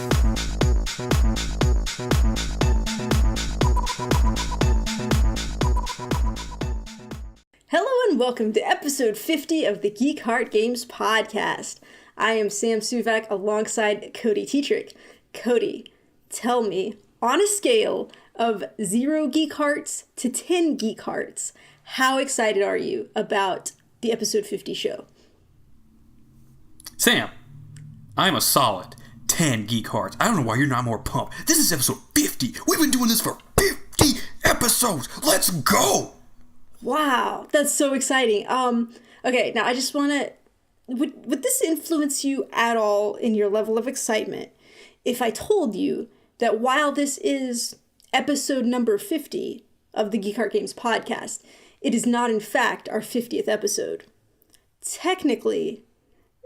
Hello and welcome to episode 50 of the Geek Heart Games podcast. I am Sam Suvak alongside Cody Tetrick. Cody, tell me, on a scale of 0 Geek Hearts to 10 Geek Hearts, how excited are you about the episode 50 show? Sam, I'm a solid 10 Geek Hearts. I don't know why you're not more pumped. This is episode 50. We've been doing this for 50 episodes. Let's go! Wow, that's so exciting. Okay, now I just want to... Would this influence you at all in your level of excitement if I told you that while this is episode number 50 of the Geek Heart Games podcast, it is not in fact our 50th episode? Technically,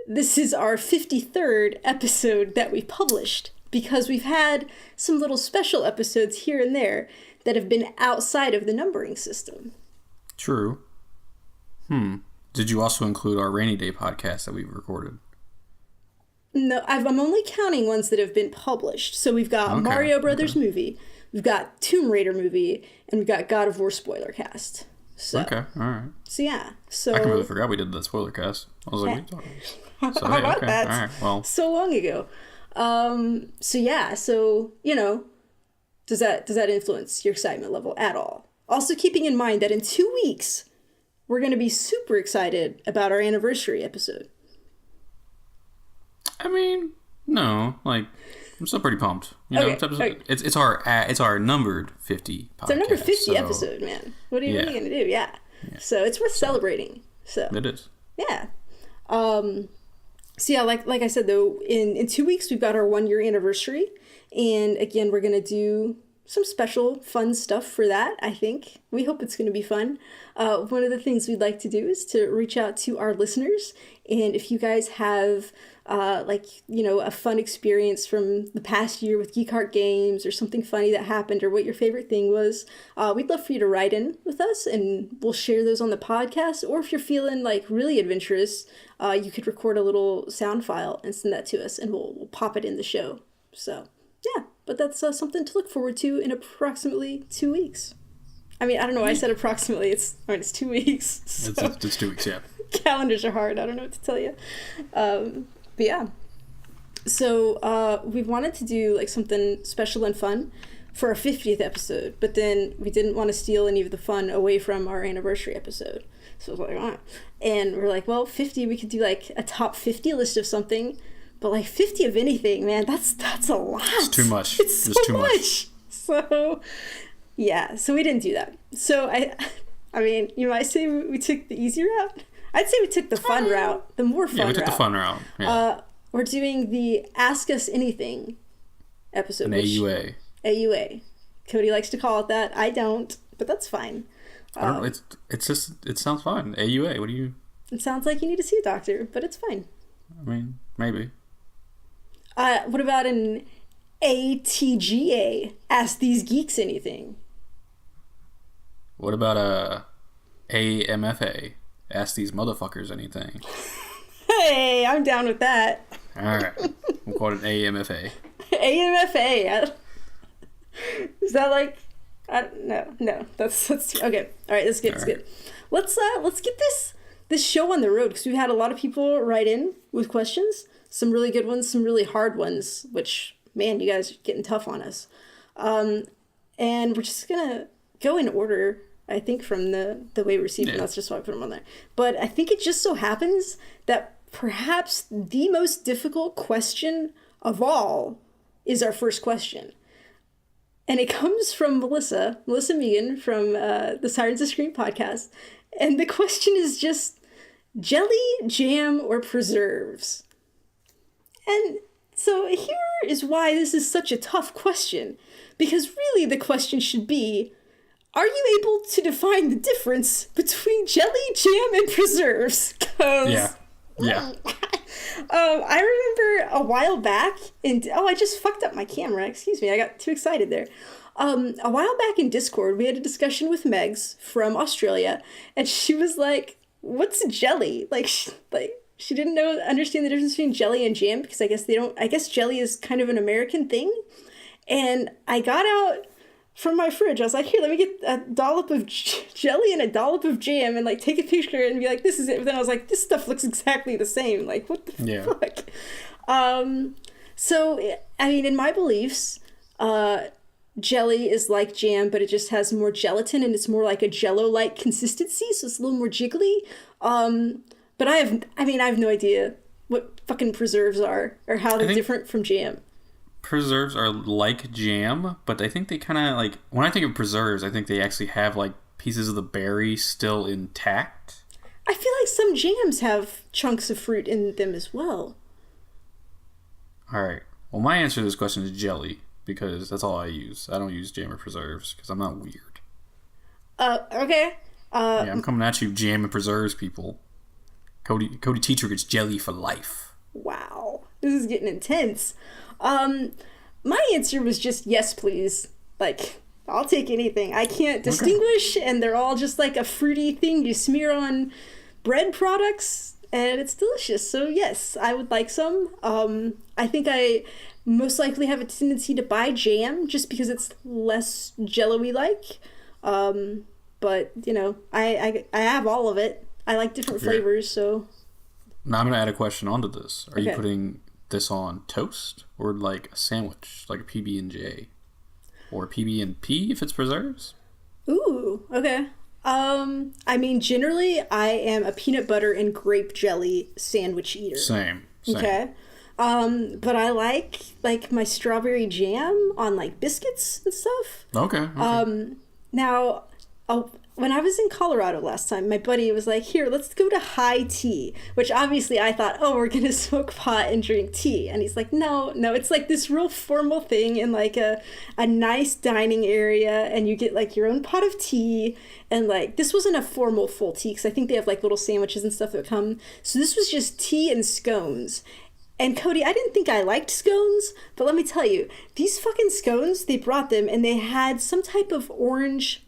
this is our 53rd episode that we published because we've had some little special episodes here and there that have been outside of the numbering system. True. Did you also include our rainy day podcast that we've recorded? No, I'm only counting ones that have been published. So we've got Mario Brothers movie, we've got Tomb Raider movie, and we've got God of War spoiler cast. So, okay, all right. So yeah, so I completely forgot we did that spoiler cast. I was like, what are you talking about? So, how about okay. that? All right, well, so long ago. So yeah, so you know, does that influence your excitement level at all? Also, keeping in mind that in 2 weeks, we're going to be super excited about our anniversary episode. I mean, no, like, I'm still pretty pumped. You know, it's our numbered 50 podcast. It's our number 50 episode, man. What are you going to do? Yeah. So it's worth celebrating. So it is. Yeah. So yeah, like I said though, in 2 weeks we've got our 1 year anniversary, and again we're going to do some special fun stuff for that. I think we hope it's going to be fun. One of the things we'd like to do is to reach out to our listeners, and if you guys have a fun experience from the past year with Geek Heart Games or something funny that happened or what your favorite thing was, we'd love for you to write in with us and we'll share those on the podcast. Or if you're feeling like really adventurous, you could record a little sound file and send that to us and we'll pop it in the show. So yeah, but that's something to look forward to in approximately 2 weeks. I mean, I don't know why I said approximately. It's 2 weeks. So. It's 2 weeks, yeah. Calendars are hard. I don't know what to tell you. But yeah. So we wanted to do like something special and fun for our 50th episode, but then we didn't want to steal any of the fun away from our anniversary episode. So I was like, all right. And we're like, well, 50, we could do like a top 50 list of something. But like 50 of anything, man, that's a lot. It's too much. It's so too much. So yeah, so we didn't do that. So I mean, you might say we took the easy route. I'd say we took the fun route, the more fun route. Yeah, we took the fun route. Yeah. We're doing the Ask Us Anything episode. An AUA. AUA. Cody likes to call it that. I don't, but that's fine. I don't know. It sounds fine. AUA. What do you? It sounds like you need to see a doctor, but it's fine. I mean, maybe. What about an ATGA? Ask These Geeks Anything. What about a AMFA? Ask These Motherfuckers Anything. Hey, I'm down with that. All right. We'll call it an AMFA. AMFA. Is that like... No. That's okay. All right, that's good. That's good. Let's get this show on the road because we've had a lot of people write in with questions. Some really good ones, some really hard ones, which, man, you guys are getting tough on us. And we're just going to go in order, I think, from the way we received them. That's just why I put them on there. But I think it just so happens that perhaps the most difficult question of all is our first question. And it comes from Melissa Megan from the Sirens of Screen podcast. And the question is just jelly, jam, or preserves? And so here is why this is such a tough question. Because really the question should be, are you able to define the difference between jelly, jam, and preserves? Yeah. I remember a while back, I just fucked up my camera. Excuse me, I got too excited there. A while back in Discord, we had a discussion with Megs from Australia, and she was like, "What's jelly?" She didn't understand the difference between jelly and jam because I guess jelly is kind of an American thing. And I got out from my fridge. I was like, here, let me get a dollop of jelly and a dollop of jam and like take a picture and be like, this is it. But then I was like, this stuff looks exactly the same. Like, what the fuck? So, I mean, in my beliefs, jelly is like jam, but it just has more gelatin and it's more like a jello-like consistency. So it's a little more jiggly. But I have no idea what fucking preserves are or how they're different from jam. Preserves are like jam, but I think they kind of like, when I think of preserves, I think they actually have like pieces of the berry still intact. I feel like some jams have chunks of fruit in them as well. All right. Well, my answer to this question is jelly because that's all I use. I don't use jam or preserves because I'm not weird. Okay. Yeah, I'm coming at you, jam and preserves people. Cody Teacher gets jelly for life. Wow. This is getting intense. My answer was just yes, please. Like, I'll take anything. I can't distinguish, and they're all just like a fruity thing you smear on bread products, and it's delicious. So yes, I would like some. I think I most likely have a tendency to buy jam just because it's less jello-y like. But you know, I have all of it. I like different flavors, so. Now I'm gonna add a question onto this. Are you putting this on toast or like a sandwich, like a PB&J, or a PB&P if it's preserves? Ooh, okay. I mean, generally, I am a peanut butter and grape jelly sandwich eater. Same. Okay. But I like my strawberry jam on like biscuits and stuff. Okay. Now, when I was in Colorado last time, my buddy was like, here, let's go to high tea, which obviously I thought, oh, we're going to smoke pot and drink tea. And he's like, no, it's like this real formal thing in like a nice dining area. And you get like your own pot of tea. And like, this wasn't a formal full tea because I think they have like little sandwiches and stuff that come. So this was just tea and scones. And Cody, I didn't think I liked scones, but let me tell you, these fucking scones, they brought them and they had some type of orange,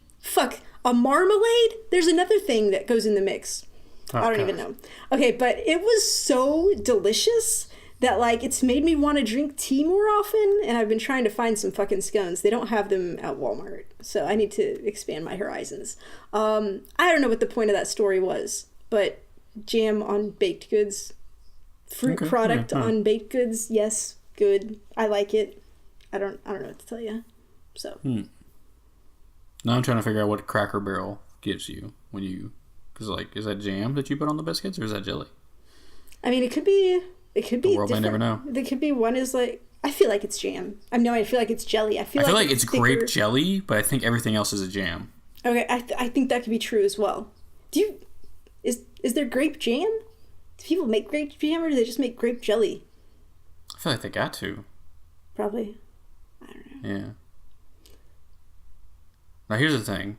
a marmalade? There's another thing that goes in the mix. Oh, I don't even know. Okay, but it was so delicious that like it's made me want to drink tea more often, and I've been trying to find some fucking scones. They don't have them at Walmart, so I need to expand my horizons. I don't know what the point of that story was, but jam on baked goods, fruit product on baked goods, yes, good. I like it. I don't know what to tell you. So. Now I'm trying to figure out what Cracker Barrel gives you when you, because like, is that jam that you put on the biscuits or is that jelly? I mean, it could be. The world may never know. It could be one is like, I feel like it's jam. I feel like it's jelly. I feel like it's grape jelly, but I think everything else is a jam. Okay, I think that could be true as well. Is there grape jam? Do people make grape jam or do they just make grape jelly? I feel like they got to. Probably. I don't know. Yeah. Now here's the thing.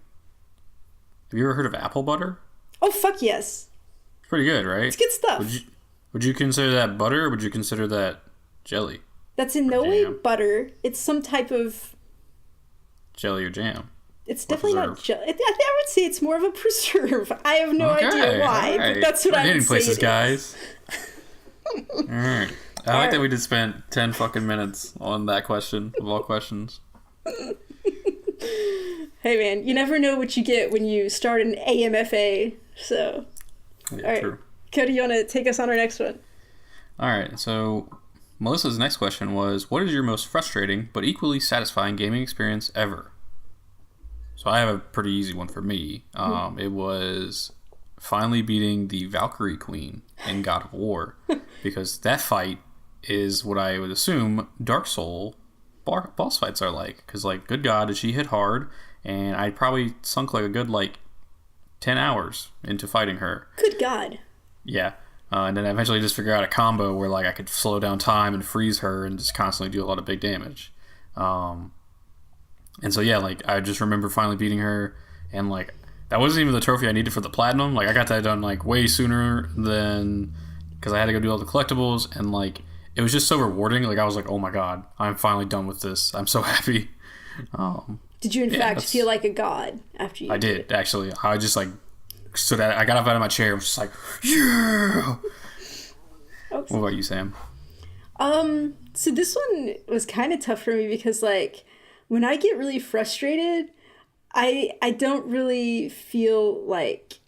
Have you ever heard of apple butter? Oh, fuck yes. It's pretty good, right? It's good stuff. Would you consider that butter or would you consider that jelly? That's in no way butter. It's some type of... jelly or jam. It's definitely not jelly. I would say it's more of a preserve. I have no idea why, but that's what I would say places, guys. All right. I like that we just spent 10 fucking minutes on that question of all questions. Hey man, you never know what you get when you start an AMFA, so... Yeah, all right. True. Cody, you want to take us on our next one? All right, so Melissa's next question was, what is your most frustrating but equally satisfying gaming experience ever? So I have a pretty easy one for me. It was finally beating the Valkyrie Queen in God of War, because that fight is what I would assume Dark Soul boss fights are like. Because, like, good God, did she hit hard, and I probably sunk like a good, 10 hours into fighting her. Good God. Yeah. And then I eventually just figured out a combo where, I could slow down time and freeze her and just constantly do a lot of big damage. And so, yeah, I just remember finally beating her, and, that wasn't even the trophy I needed for the platinum. I got that done, way sooner than... because I had to go do all the collectibles, and, it was just so rewarding. I was like, oh my God, I'm finally done with this. I'm so happy. Did you, in fact, feel like a god after you did it? Actually. I just, stood at... I got up out of my chair and was just like, yeah! Dogs. What about you, Sam? So this one was kind of tough for me because, like, when I get really frustrated, I don't really feel, like,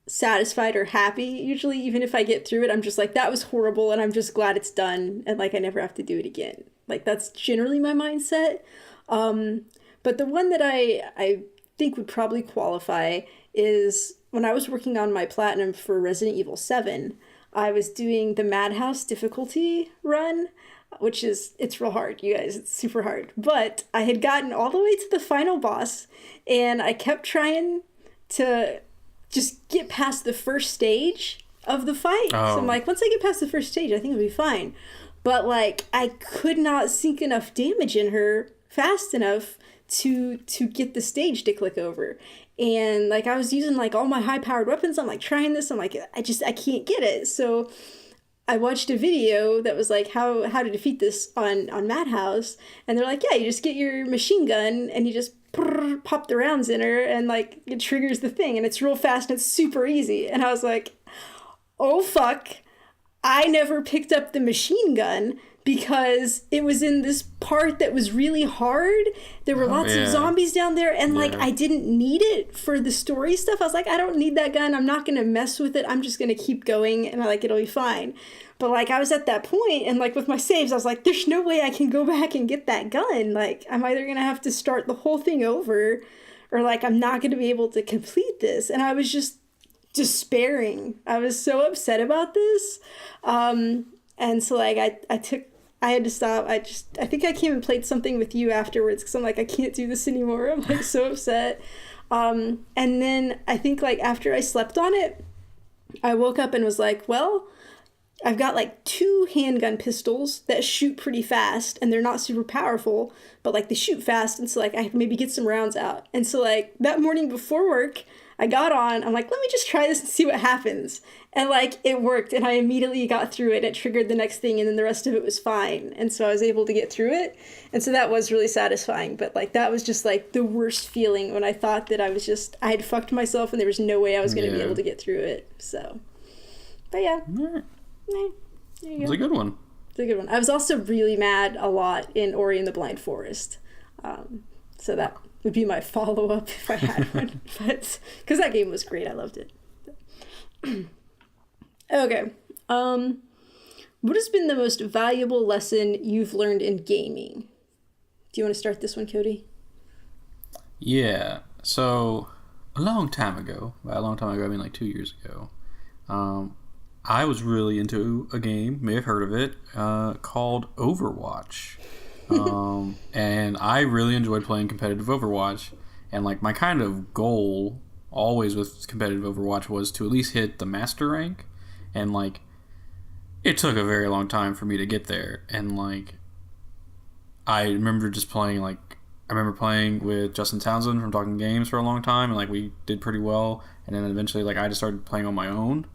satisfied or happy. Usually, even if I get through it, I'm just like, that was horrible, and I'm just glad it's done, and, like, I never have to do it again. Like, that's generally my mindset. But the one that I think would probably qualify is when I was working on my platinum for Resident Evil 7, I was doing the Madhouse difficulty run, which is, it's real hard, you guys. It's super hard. But I had gotten all the way to the final boss, and I kept trying to just get past the first stage of the fight. So I'm like, once I get past the first stage, I think it'll be fine. But, like, I could not sink enough damage in her fast enough to get the stage to click over. And, like, I was using, like, all my high-powered weapons. I'm, like, trying this. I'm like, I can't get it. So I watched a video that was like how to defeat this on Madhouse, and they're like, yeah, you just get your machine gun and you just pop the rounds in her, and like it triggers the thing, and it's real fast and it's super easy. And I was like, oh fuck, I never picked up the machine gun because it was in this part that was really hard. There were lots of zombies down there, and like I didn't need it for the story stuff. I was like, I don't need that gun. I'm not gonna mess with it. I'm just gonna keep going, and like it'll be fine. But like I was at that point, and like with my saves, I was like, there's no way I can go back and get that gun. Like I'm either gonna have to start the whole thing over, or like I'm not gonna be able to complete this. And I was just despairing. I was so upset about this. And so like I had to stop. I think I came and played something with you afterwards because I'm like, I can't do this anymore. I'm like so upset. And then I think like after I slept on it, I woke up and was like, well, I've got like 2 handgun pistols that shoot pretty fast, and they're not super powerful, but like they shoot fast, and so like I can maybe get some rounds out. And so like that morning before work, I got on, I'm like, let me just try this and see what happens. And like it worked, and I immediately got through it. It triggered the next thing, and then the rest of it was fine. And so I was able to get through it. And so that was really satisfying. But like that was just like the worst feeling when I thought that I had fucked myself and there was no way I was going to be able to get through it. So, but yeah. There you go. It's a good one. It's a good one. I was also really mad a lot in Ori and the Blind Forest. So that would be my follow-up if I had one. But because that game was great. I loved it. Okay. What has been the most valuable lesson you've learned in gaming? Do you want to start this one, Cody? Yeah. So, a long time ago, by a long time ago, I mean like 2 years ago, I was really into a game, may have heard of it, called Overwatch. And I really enjoyed playing competitive Overwatch. And like my kind of goal always with competitive Overwatch was to at least hit the master rank. And like it took a very long time for me to get there. And like I remember just playing with Justin Townsend from Talking Games for a long time, and like we did pretty well. And then eventually like I just started playing on my own.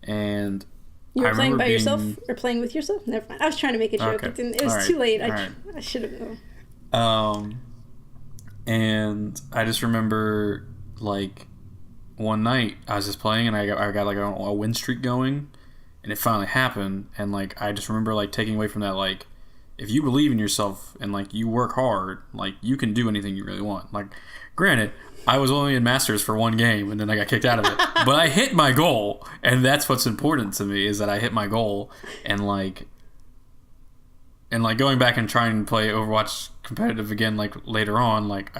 And you were playing by yourself or playing with yourself? Never mind. I was trying to make a joke. Okay. It was too late. I should have known. And I just remember like one night I was just playing, and I got like a win streak going, and it finally happened. And like I just remember like taking away from that, like if you believe in yourself and like you work hard, like you can do anything you really want. Like granted, I was only in Masters for one game, and then I got kicked out of it. But I hit my goal, and that's what's important to me, is that I hit my goal. And like going back and trying to play Overwatch competitive again, like later on, like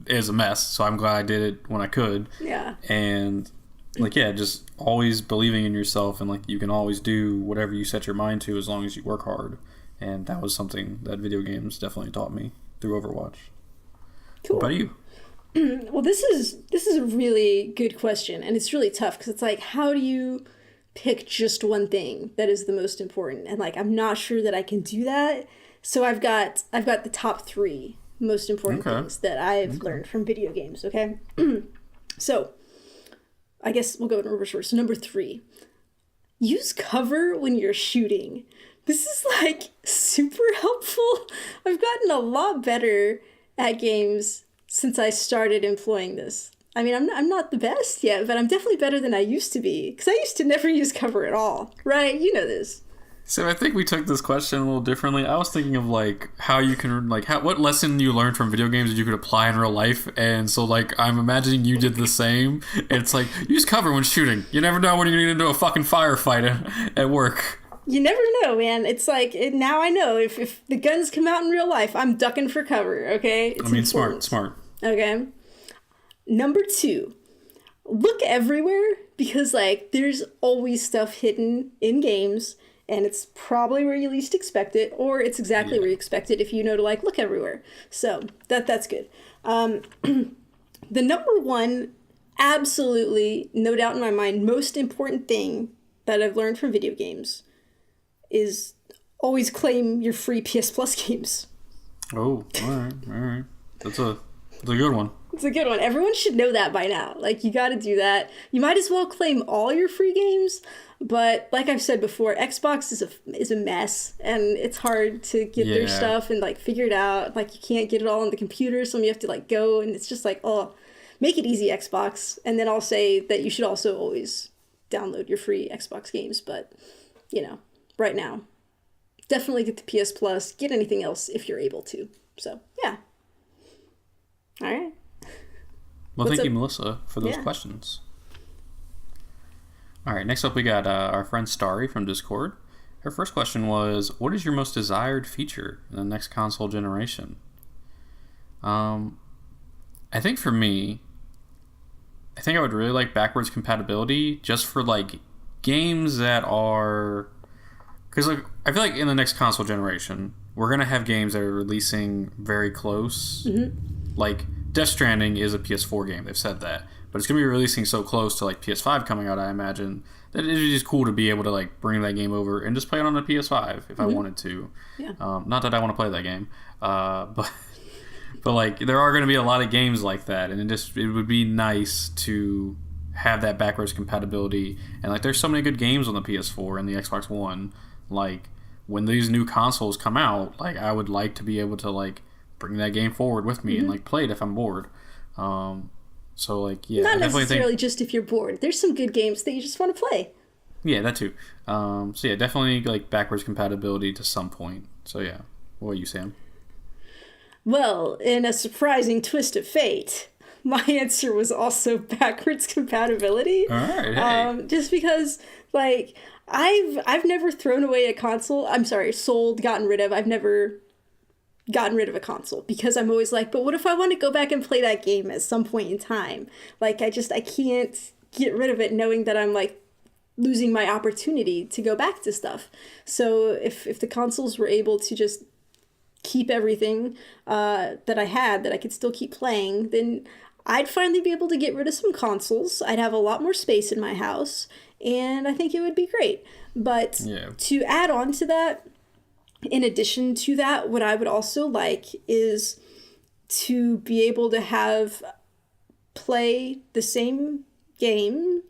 it was a mess. So I'm glad I did it when I could. Yeah. And like just always believing in yourself, and like you can always do whatever you set your mind to as long as you work hard. And that was something that video games definitely taught me through Overwatch. Cool. What about you? Well, this is a really good question, and it's really tough because it's like, how do you pick just one thing that is the most important? And like, I'm not sure that I can do that. So I've got the top 3 most important things that I've learned from video games. Okay, so I guess we'll go in reverse order. So number 3, use cover when you're shooting. This is like super helpful. I've gotten a lot better at games since I started employing this. I mean, I'm not the best yet, but I'm definitely better than I used to be. Because I used to never use cover at all, right? You know this. So I think we took this question a little differently. I was thinking of like how you can like what lesson you learned from video games that you could apply in real life, and so like I'm imagining you did the same. It's like use cover when shooting. You never know when you're gonna get into a fucking firefight at work. You never know, man. It's like now I know if the guns come out in real life, I'm ducking for cover. Okay, it's important. smart. Okay. Number 2, look everywhere because like there's always stuff hidden in games. And it's probably where you least expect it, or it's exactly where you expect it if you know to like look everywhere. So that's good. The number 1, absolutely, no doubt in my mind, most important thing that I've learned from video games is always claim your free PS Plus games. Oh, all right. That's a good one. It's a good one. Everyone should know that by now. Like, you got to do that. You might as well claim all your free games. But like I've said before, Xbox is a mess, and it's hard to get their stuff and like figure it out. Like, you can't get it all on the computer, so you have to like go, and it's just like, oh, make it easy, Xbox. And then I'll say that you should also always download your free Xbox games. But you know, right now, definitely get the PS Plus. Get anything else if you're able to. So yeah. All right. Well, thank you, Melissa, for those questions. All right, next up we got our friend Starry from Discord. Her first question was, what is your most desired feature in the next console generation? I think for me, I would really like backwards compatibility just for like games that are... Because like, I feel like in the next console generation, we're going to have games that are releasing very close. Mm-hmm. Like, Death Stranding is a PS4 game, they've said that. But it's going to be releasing so close to like PS5 coming out, I imagine, that it is just cool to be able to like bring that game over and just play it on the PS5 if I wanted to. Yeah. Not that I want to play that game, but like there are going to be a lot of games like that, and it would be nice to have that backwards compatibility. And like there's so many good games on the PS4 and the Xbox One. Like when these new consoles come out, like I would like to be able to like bring that game forward with me and like play it if I'm bored. So, like, yeah. Not necessarily just if you're bored. There's some good games that you just want to play. Yeah, that too. So, yeah, definitely, like, backwards compatibility to some point. So, yeah. What about you, Sam? Well, in a surprising twist of fate, my answer was also backwards compatibility. All right, hey. Just because, like, I've never thrown away a console. I'm sorry, gotten rid of. I've never gotten rid of a console because I'm always like, but what if I want to go back and play that game at some point in time? Like, I can't get rid of it knowing that I'm like losing my opportunity to go back to stuff. So if the consoles were able to just keep everything that I had that I could still keep playing, then I'd finally be able to get rid of some consoles. I'd have a lot more space in my house, and I think it would be great. But to add on to that, in addition to that, what I would also like is to be able to play the same game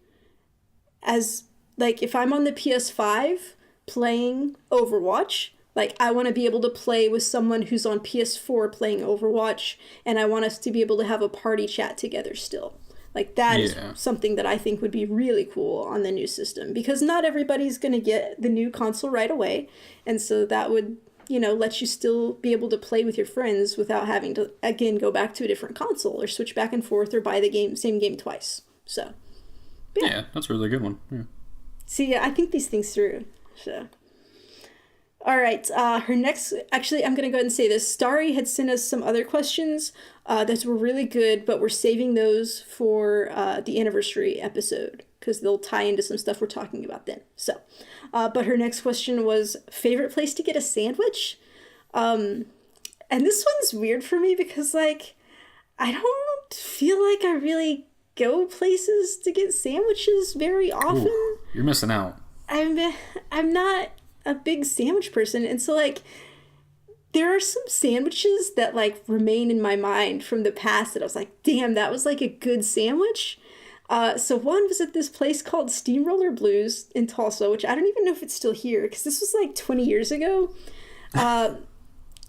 as, like, if I'm on the PS5 playing Overwatch, like, I want to be able to play with someone who's on PS4 playing Overwatch, and I want us to be able to have a party chat together still. Like, that is something that I think would be really cool on the new system, because not everybody's going to get the new console right away. And so that would, let you still be able to play with your friends without having to, again, go back to a different console or switch back and forth or buy the same game twice. So, yeah, that's a really good one. Yeah. See, I think these things through. So, all right. Her next, actually, I'm going to go ahead and say this. Starry had sent us some other questions that were really good, but we're saving those for the anniversary episode because they'll tie into some stuff we're talking about then. So, but her next question was favorite place to get a sandwich. And this one's weird for me because, like, I don't feel like I really go places to get sandwiches very often. Ooh, you're missing out. I'm not a big sandwich person, and so, like, there are some sandwiches that, like, remain in my mind from the past that I was like, damn, that was, like, a good sandwich. So one was at this place called Steamroller Blues in Tulsa, which I don't even know if it's still here, because this was, like, 20 years ago.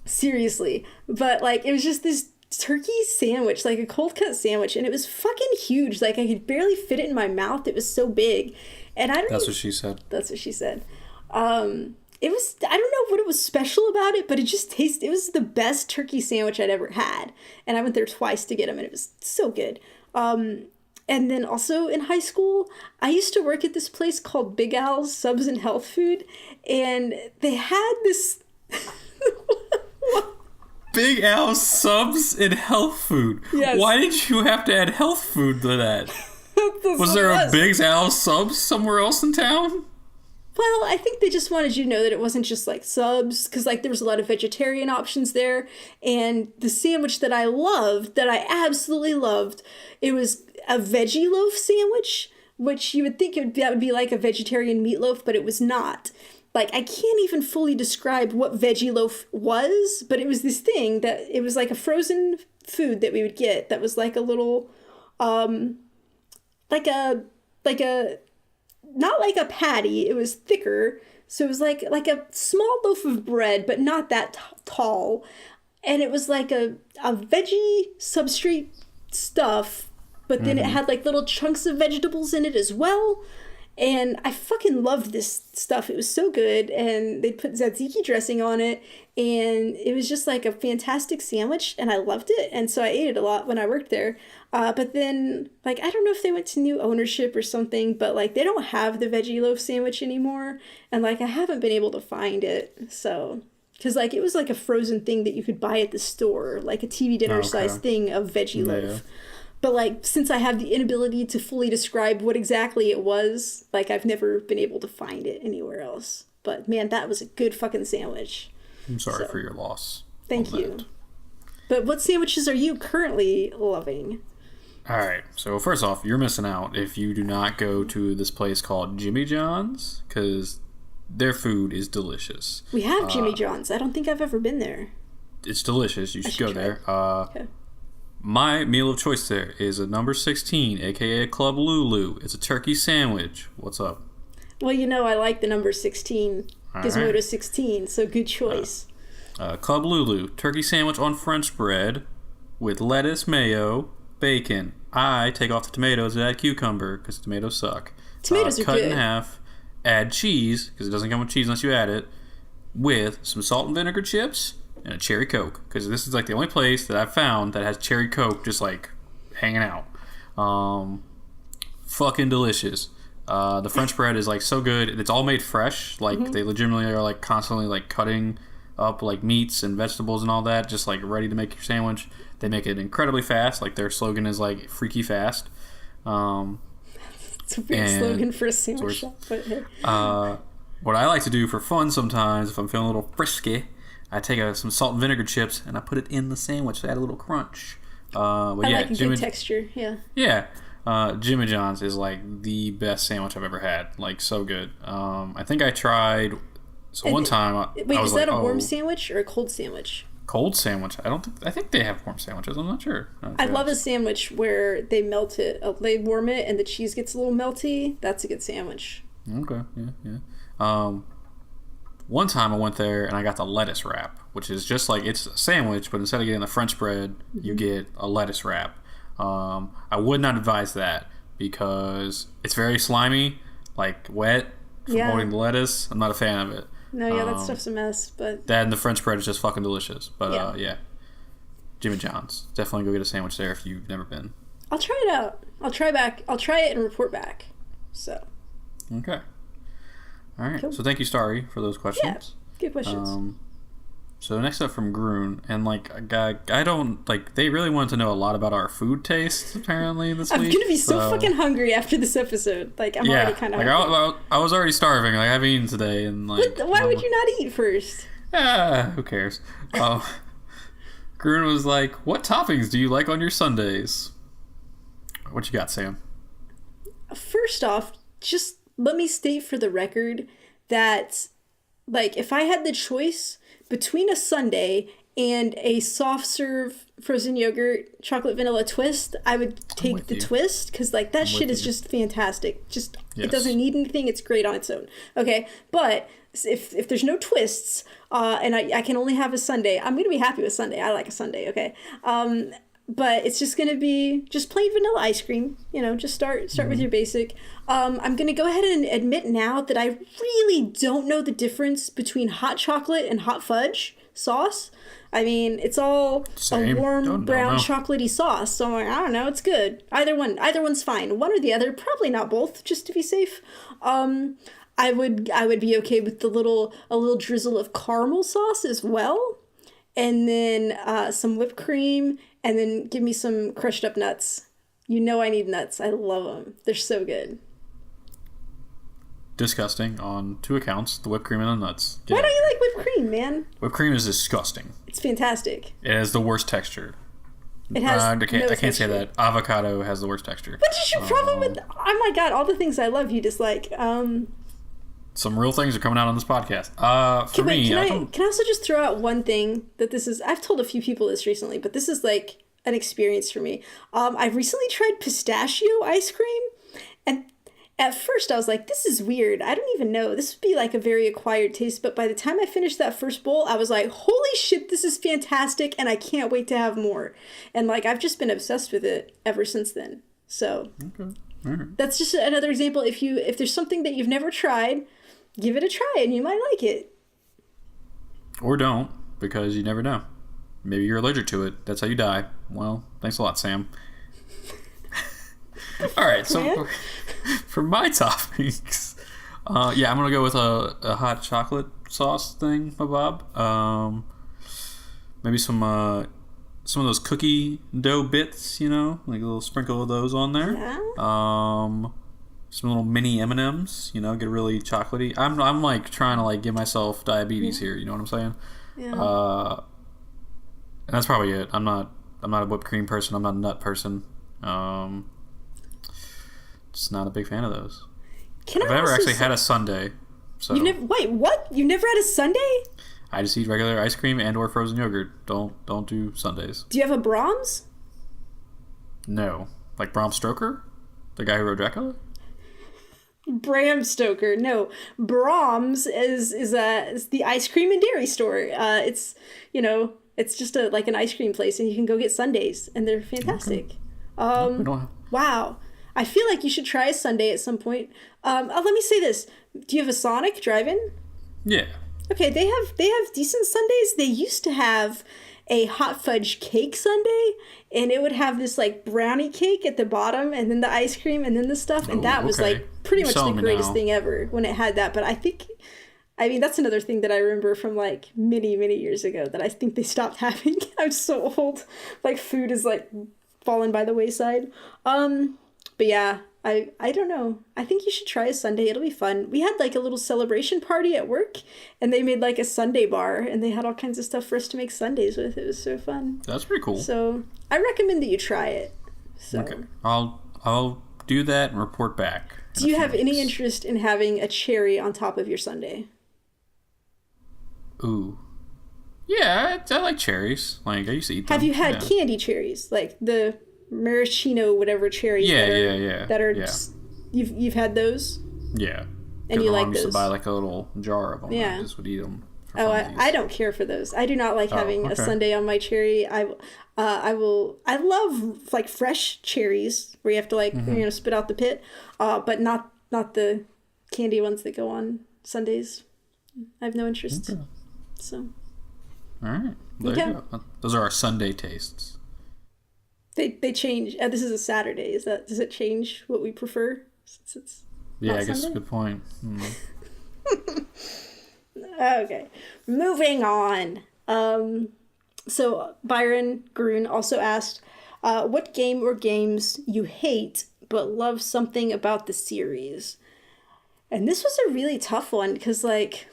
Seriously. But, like, it was just this turkey sandwich, like a cold cut sandwich, and it was fucking huge. Like I could barely fit it in my mouth. It was so big. And That's what she said. That's what she said. It was, I don't know what it was special about it, but it was the best turkey sandwich I'd ever had. And I went there twice to get them, and it was so good. And then also in high school, I used to work at this place called Big Al's Subs and Health Food, and they had this... Big Al's Subs and Health Food? Yes. Why did you have to add health food to that? Was there a Big Al's Subs somewhere else in town? Well, I think they just wanted you to know that it wasn't just like subs, because like there was a lot of vegetarian options there. And the sandwich that I loved, that I absolutely loved, it was a veggie loaf sandwich, which you would think that would be like a vegetarian meatloaf, but it was not. Like, I can't even fully describe what veggie loaf was, but it was this thing that it was like a frozen food that we would get that was like a little, like a not like a patty, it was thicker. So it was like a small loaf of bread, but not that tall. And it was like a veggie substrate stuff, but then it had like little chunks of vegetables in it as well. And I fucking loved this stuff. It was so good. And they put tzatziki dressing on it. And it was just like a fantastic sandwich. And I loved it. And so I ate it a lot when I worked there. But then, like, I don't know if they went to new ownership or something. But, like, they don't have the veggie loaf sandwich anymore. And, like, I haven't been able to find it. So, because, like, it was like a frozen thing that you could buy at the store. Like a TV dinner size thing of veggie loaf. But, like, since I have the inability to fully describe what exactly it was, like, I've never been able to find it anywhere else. But, man, that was a good fucking sandwich. I'm sorry for your loss. Thank you. But what sandwiches are you currently loving? All right. So, first off, you're missing out if you do not go to this place called Jimmy John's, because their food is delicious. We have Jimmy John's. I don't think I've ever been there. It's delicious. You should go there. Okay. My meal of choice there is a number 16, aka Club Lulu. It's a turkey sandwich. What's up? Well, you know I like the number 16, Gizmodo 16, so good choice. Club Lulu, turkey sandwich on French bread with lettuce, mayo, bacon. I take off the tomatoes and add cucumber because tomatoes suck. Tomatoes are cut good. in half, add cheese because it doesn't come with cheese unless you add it, with some salt and vinegar chips and a cherry Coke, because this is like the only place that I've found that has cherry Coke just like hanging out. Fucking delicious. The French bread is like so good. It's all made fresh. Like they legitimately are like constantly like cutting up like meats and vegetables and all that, just like ready to make your sandwich. They make it incredibly fast. Like their slogan is like freaky fast. It's a weird slogan for a sandwich shop. But hey. What I like to do for fun sometimes, if I'm feeling a little frisky, I take some salt and vinegar chips and I put it in the sandwich to add a little crunch. But I like a good texture, yeah. Yeah. Jimmy John's is like the best sandwich I've ever had. Like so good. I think I tried. So one time, wait, I was is that a warm sandwich or a cold sandwich? Cold sandwich. I think they have warm sandwiches. I'm not sure. I love a sandwich where they melt it. They warm it and the cheese gets a little melty. That's a good sandwich. Okay. Yeah. One time I went there and I got the lettuce wrap, which is just like it's a sandwich, but instead of getting the French bread, you get a lettuce wrap. I would not advise that because it's very slimy, like wet from holding the lettuce. I'm not a fan of it. No, that stuff's a mess. But that and the French bread is just fucking delicious. But yeah, Jimmy John's. Definitely go get a sandwich there if you've never been. I'll try it out. I'll try it and report back. So. Okay. All right. Cool. So thank you, Starry, for those questions. Yeah, good questions. So next up from Groon, and like I don't like they really wanted to know a lot about our food tastes apparently this week. I'm gonna be so fucking hungry after this episode. Like I'm already kind of hungry. I was already starving. Like I haven't eaten today, and like why would you not eat first? Who cares? Groon was like, "What toppings do you like on your sundaes?" What you got, Sam? First off, just let me state for the record that, like, if I had the choice between a sundae and a soft serve frozen yogurt chocolate vanilla twist, I would take the twist because, like, that shit is just fantastic. It doesn't need anything. It's great on its own. Okay, but if there's no twists, and I can only have a sundae, I'm gonna be happy with sundae. I like a sundae, okay. But it's just gonna be just plain vanilla ice cream. You know, just start with your basic. I'm gonna go ahead and admit now that I really don't know the difference between hot chocolate and hot fudge sauce. I mean, it's all a warm brown chocolatey sauce. So I'm like, I don't know, it's good. Either one's fine. One or the other, probably not both, just to be safe. I would be okay with a little drizzle of caramel sauce as well, and then some whipped cream, and then give me some crushed up nuts. You know I need nuts. I love them. They're so good. Disgusting on 2 accounts: the whipped cream and the nuts. Why don't you like whipped cream, man? Whipped cream is disgusting. It's fantastic. It has the worst texture. It has I can't say that. Avocado has the worst texture. What is your problem with? Oh my god! All the things I love, you dislike. Some real things are coming out on this podcast. Can I also just throw out one thing that this is? I've told a few people this recently, but this is like an experience for me. I recently tried pistachio ice cream, and at first I was like, this is weird. I don't even know. This would be like a very acquired taste. But by the time I finished that first bowl, I was like, holy shit, this is fantastic. And I can't wait to have more. And like, I've just been obsessed with it ever since then. So that's just another example. If there's something that you've never tried, give it a try and you might like it. Or don't, because you never know. Maybe you're allergic to it. That's how you die. Well, thanks a lot, Sam. All right, so for my toppings, I'm gonna go with a hot chocolate sauce thing, my Bob. Maybe some of those cookie dough bits, you know, like a little sprinkle of those on there. Yeah. Some little mini M&Ms, you know, get really chocolatey. I'm like trying to like give myself diabetes here, you know what I'm saying? Yeah. And that's probably it. I'm not a whipped cream person. I'm not a nut person. Just not a big fan of those. I've never actually had a sundae. So wait, what? You've never had a sundae? I just eat regular ice cream and or frozen yogurt. Don't do sundaes. Do you have a Brahms? No. Like Bram Stoker? The guy who wrote Dracula? Bram Stoker. No. Brahms is the ice cream and dairy store. It's, you know, it's just like an ice cream place and you can go get sundaes and they're fantastic. Okay. Wow. I feel like you should try a sundae at some point. Let me say this. Do you have a Sonic drive-in? Yeah. Okay, they have decent sundaes. They used to have a hot fudge cake sundae, and it would have this like brownie cake at the bottom, and then the ice cream, and then the stuff, and that was like pretty much the greatest thing ever when it had that. But I mean, that's another thing that I remember from like many, many years ago that I think they stopped having. I'm so old. Like food is like fallen by the wayside. But yeah, I don't know. I think you should try a sundae. It'll be fun. We had like a little celebration party at work, and they made like a sundae bar, and they had all kinds of stuff for us to make sundaes with. It was so fun. That's pretty cool. So I recommend that you try it. So. Okay, I'll do that and report back. Do you have any interest in having a cherry on top of your sundae? Ooh. Yeah, I like cherries. Like I used to eat them. Have you had candy cherries, like the maraschino whatever cherries? That are you've had those? Yeah. And you like those? Used to buy like a little jar of them. Yeah. I just would eat them. I don't care for those. I do not like having a sundae on my cherry. I love like fresh cherries where you have to like spit out the pit, but not the candy ones that go on sundaes. I have no interest. Okay. So. All right. There you go. Those are our Sunday tastes. They change. This is a Saturday. Does it change what we prefer? Since it's I guess that's a good point. Okay, moving on. So Byron Groon also asked, what game or games you hate but love something about the series? And this was a really tough one because like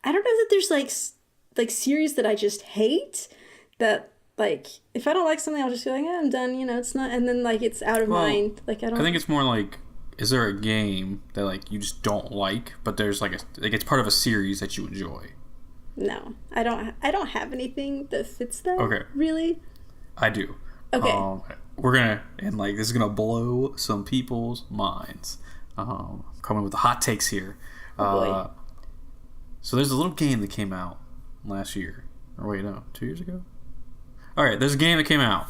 I don't know that there's like series that I just hate that. Like, if I don't like something, I'll just be like, I'm done, you know, it's not, and then, like, it's out of mind. Like, I think it's more like, is there a game that, like, you just don't like, but there's, like, it's part of a series that you enjoy? No. I don't have anything that fits that, really. I do. Okay. We're gonna, and, like, this is gonna blow some people's minds. Coming with the hot takes here. Oh, boy. So there's a little game that came out last year. Or wait, no, 2 years ago? Alright, there's a game that came out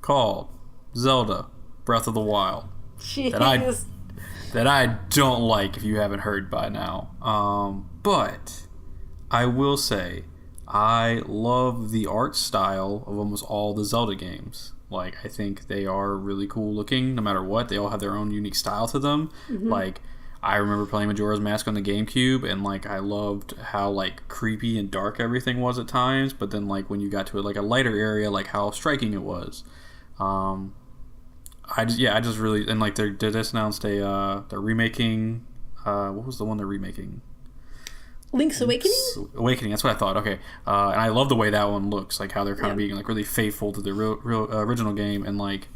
called Zelda Breath of the Wild. Jeez. That I don't like, if you haven't heard by now. But I will say I love the art style of almost all the Zelda games. Like, I think they are really cool looking no matter what. They all have their own unique style to them. Mm-hmm. Like, I remember playing Majora's Mask on the GameCube, and like I loved how like creepy and dark everything was at times. But then like when you got to like a lighter area, like how striking it was. I just really, and like they just announced they're remaking. What was the one they're remaking? Link's Awakening? Awakening, that's what I thought. Okay, and I love the way that one looks, like how they're kind of being like really faithful to the real original game, and like.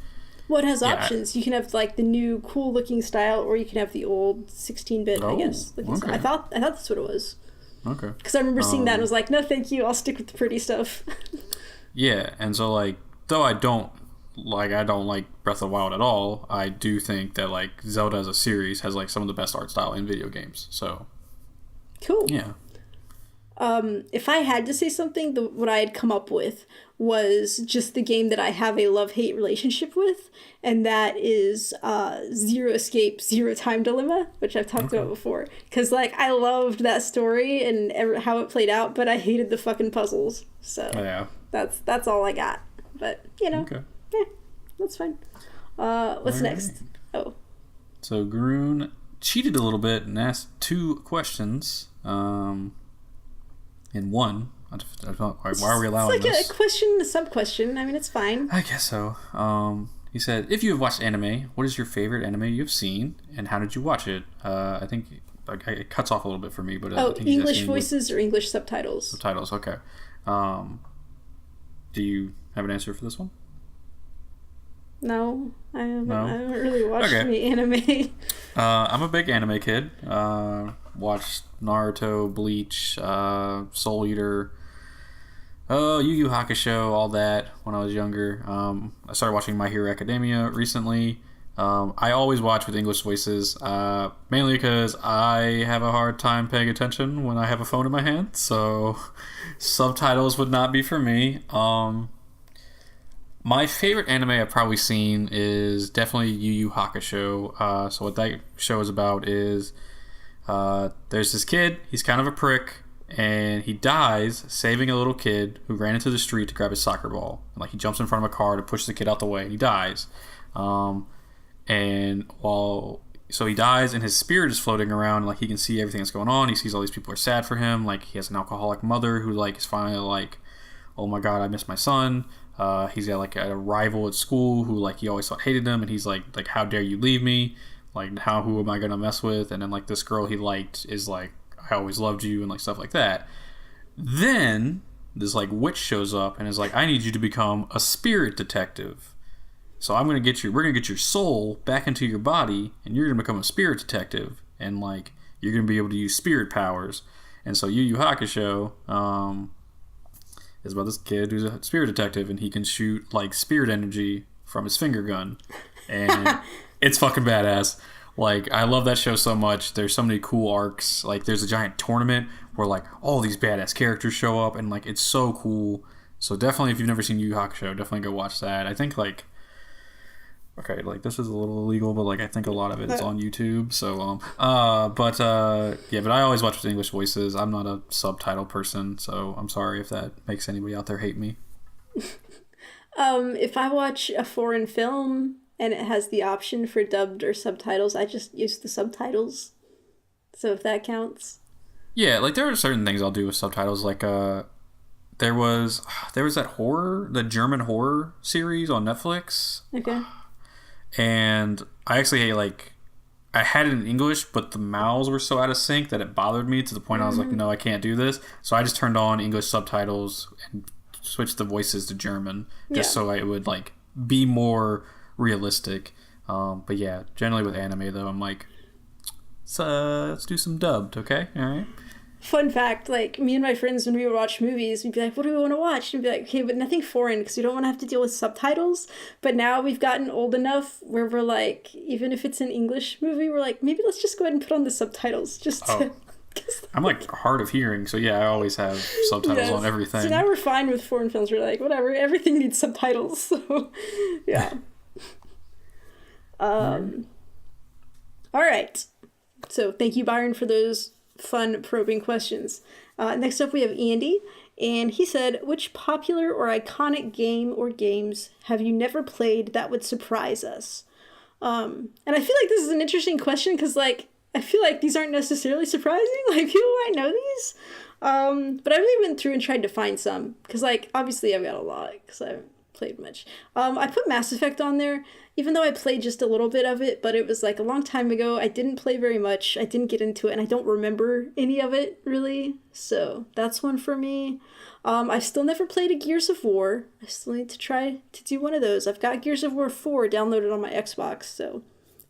Well, it has options. You can have like the new cool looking style, or you can have the old 16-bit, I guess. Okay. I thought that's what it was. Okay. Because I remember seeing that and was like, no, thank you. I'll stick with the pretty stuff. Yeah, and so like, though I don't like Breath of the Wild at all, I do think that like Zelda as a series has like some of the best art style in video games. So. Cool. Yeah. If I had to say something, what I had come up with was just the game that I have a love-hate relationship with, and that is Zero Escape, Zero Time Dilemma, which I've talked about before. Because, like, I loved that story and how it played out, but I hated the fucking puzzles. So that's all I got. But, you know, that's fine. What's next? Oh. So Garoon cheated a little bit and asked 2 questions. In one. I don't know, why are we allowing this? It's like a question, a sub-question. I mean, it's fine. I guess so. He said, if you have watched anime, what is your favorite anime you've seen, and how did you watch it? I think it cuts off a little bit for me, but I think English voices or English subtitles? Subtitles, okay. Do you have an answer for this one? No, I haven't really watched any anime. I'm a big anime kid. Watched Naruto, Bleach, Soul Eater, Yu Yu Hakusho, all that when I was younger. I started watching My Hero Academia recently. I always watch with English voices, mainly because I have a hard time paying attention when I have a phone in my hand, so subtitles would not be for me. My favorite anime I've probably seen is definitely Yu Yu Hakusho. So what that show is about is there's this kid, he's kind of a prick, and he dies saving a little kid who ran into the street to grab his soccer ball. And, like, he jumps in front of a car to push the kid out the way, and he dies. So he dies, and his spirit is floating around, and, like, he can see everything that's going on. He sees all these people are sad for him. Like, he has an alcoholic mother who, like, is finally like, oh my god, I miss my son. He's got like a rival at school who like he always thought hated him, and he's like how dare you leave me? Like who am I gonna mess with? And then like this girl he liked is like, I always loved you, and like stuff like that. Then this like witch shows up and is like, I need you to become a spirit detective. So we're gonna get your soul back into your body, and you're gonna become a spirit detective, and like you're gonna be able to use spirit powers. And so Yu Yu Hakusho is about this kid who's a spirit detective, and he can shoot like spirit energy from his finger gun, and it's fucking badass. Like, I love that show so much. There's so many cool arcs. Like, there's a giant tournament where like all these badass characters show up, and like it's so cool. So definitely, if you've never seen Yu Yu Hakusho, definitely go watch that. I think like, okay, like this is a little illegal, but like I think a lot of it is on YouTube. So but I always watch with English voices. I'm not a subtitle person, so I'm sorry if that makes anybody out there hate me. If I watch a foreign film and it has the option for dubbed or subtitles, I just use the subtitles. So if that counts. Yeah, like there are certain things I'll do with subtitles. Like there was that German horror series on Netflix. Okay. And I actually I had it in English, but the mouths were so out of sync that it bothered me to the point I was like, no, I can't do this. So I just turned on English subtitles and switched the voices to German just so it would like be more realistic. But yeah, generally with anime though, I'm like, let's do some dubbed, okay? All right. Fun fact, like, me and my friends, when we would watch movies, we'd be like, what do we want to watch? And we'd be like, okay, but nothing foreign, because we don't want to have to deal with subtitles. But now we've gotten old enough where we're like, even if it's an English movie, we're like, maybe let's just go ahead and put on the subtitles. I'm like hard of hearing, so yeah, I always have subtitles on everything. So now we're fine with foreign films. We're like, whatever, everything needs subtitles. So, yeah. All right. So thank you, Byron, for those fun probing questions. Next up, we have Andy, and he said, which popular or iconic game or games have you never played that would surprise us? And I feel like this is an interesting question because, like, I feel like these aren't necessarily surprising. Like, people might know these. But I really went through and tried to find some. Because, like, obviously I've got a lot. Because I haven't played much. I put Mass Effect on there. Even though I played just a little bit of it. But it was, like, a long time ago. I didn't play very much. I didn't get into it. And I don't remember any of it, really. So, that's one for me. I've still never played a Gears of War. I still need to try to do one of those. I've got Gears of War 4 downloaded on my Xbox. So,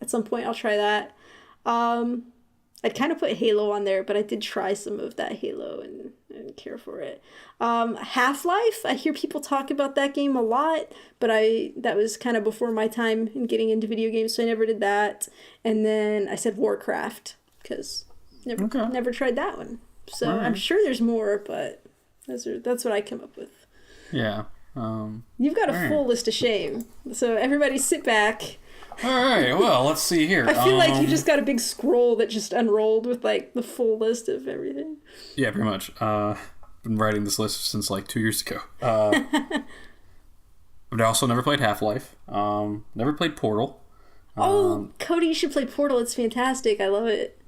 at some point I'll try that. I'd kind of put Halo on there, but I did try some of that Halo and didn't care for it. Half-Life, I hear people talk about that game a lot, but that was kind of before my time in getting into video games, so I never did that. And then I said Warcraft, because never tried that one. So I'm sure there's more, but that's what I come up with. Yeah. You've got a full list of shame, so everybody sit back. All right, well, let's see here. I feel like you just got a big scroll that just unrolled with, like, the full list of everything. Yeah, pretty much. Been writing this list since, like, 2 years ago. I've also never played Half-Life. Never played Portal. Cody, you should play Portal. It's fantastic. I love it.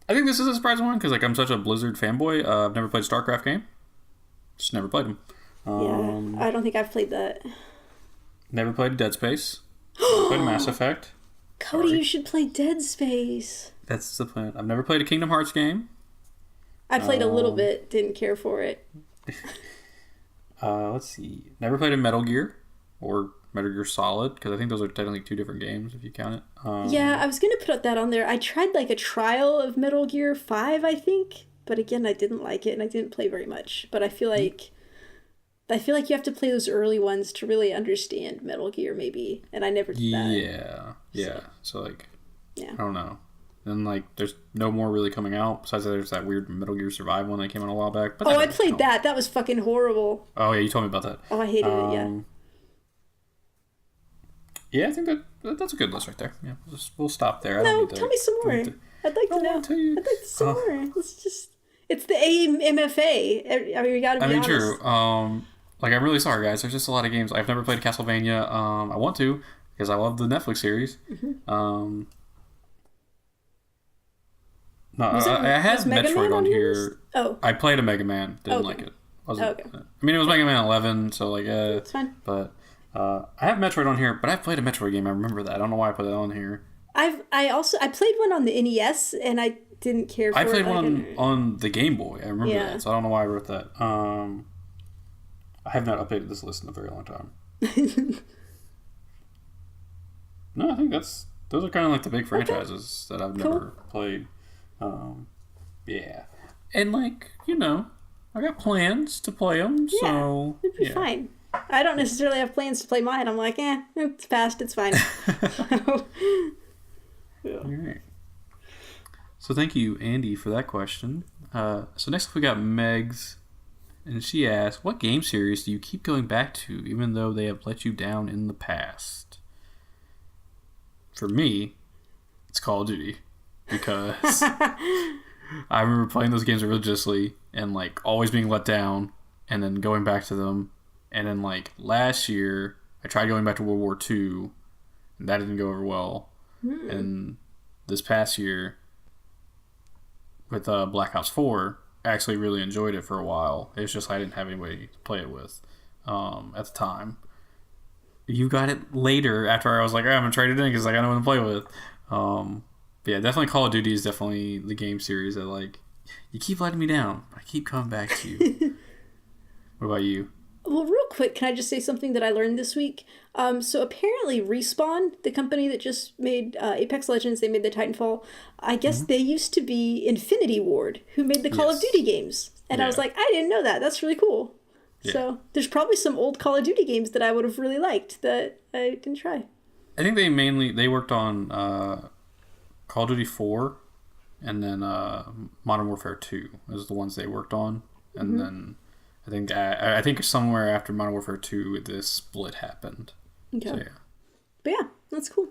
I think this is a surprising one, because, like, I'm such a Blizzard fanboy. I've never played a StarCraft game. Just never played them. Yeah, I don't think I've played that. Never played Dead Space. Never played Mass Effect. Cody, you should play Dead Space. That's the plan. I've never played a Kingdom Hearts game. I played a little bit, didn't care for it. Let's see. Never played a Metal Gear or Metal Gear Solid, because I think those are technically two different games if you count it. Yeah, I was going to put that on there. I tried like a trial of Metal Gear 5, I think. But again, I didn't like it and I didn't play very much. But I feel like you have to play those early ones to really understand Metal Gear, maybe. And I never did that. Yeah. So, like, I don't know. And, like, there's no more really coming out. Besides, there's that weird Metal Gear Survive one that came out a while back. But I played that. That was fucking horrible. Oh, yeah, you told me about that. Oh, I hated it, yeah. Yeah, I think that's a good list right there. Yeah, we'll stop there. No, tell me some more. I'd like to know. I'd like to some more. It's the AMFA. I mean, we gotta be honest. True. Like, I'm really sorry, guys. There's just a lot of games. I've never played Castlevania. I want to, because I love the Netflix series. Mm-hmm. No, I had Metroid on here. Oh. I played a Mega Man. Didn't like it. Okay. I mean, it was Mega Man 11, so, like, it's fine. But I have Metroid on here, but I've played a Metroid game. I remember that. I don't know why I put that on here. I played one on the NES, and I didn't care for it. I played one on the Game Boy. I remember that, so I don't know why I wrote that. I have not updated this list in a very long time. No, I think those are kind of like the big franchises that I've never played. Yeah. And, like, I got plans to play them, so... it'd be fine. I don't necessarily have plans to play mine. I'm like, it's past, it's fine. All right. So thank you, Andy, for that question. So next up we got Megs, and she asked, what game series do you keep going back to, even though they have let you down in the past? For me, it's Call of Duty, because I remember playing those games religiously and, like, always being let down, and then going back to them. And then, like, last year, I tried going back to World War II, and that didn't go over well. And this past year, with Black Ops 4, I actually really enjoyed it for a while. It's just I didn't have anybody to play it with at the time. You got it later after I was like, I'm going to trade it in because I got no one to play with. But yeah, definitely Call of Duty is definitely the game series that, like, you keep letting me down. I keep coming back to you. What about you? Well, real quick, can I just say something that I learned this week? So apparently Respawn, the company that just made Apex Legends, they made the Titanfall, I guess they used to be Infinity Ward, who made the Call of Duty games. And I was like, I didn't know that. That's really cool. Yeah. So there's probably some old Call of Duty games that I would have really liked that I didn't try. I think they worked on Call of Duty 4 and then Modern Warfare 2 was the ones they worked on, and then I think somewhere after Modern Warfare 2 this split happened. Okay. So yeah. But yeah, that's cool.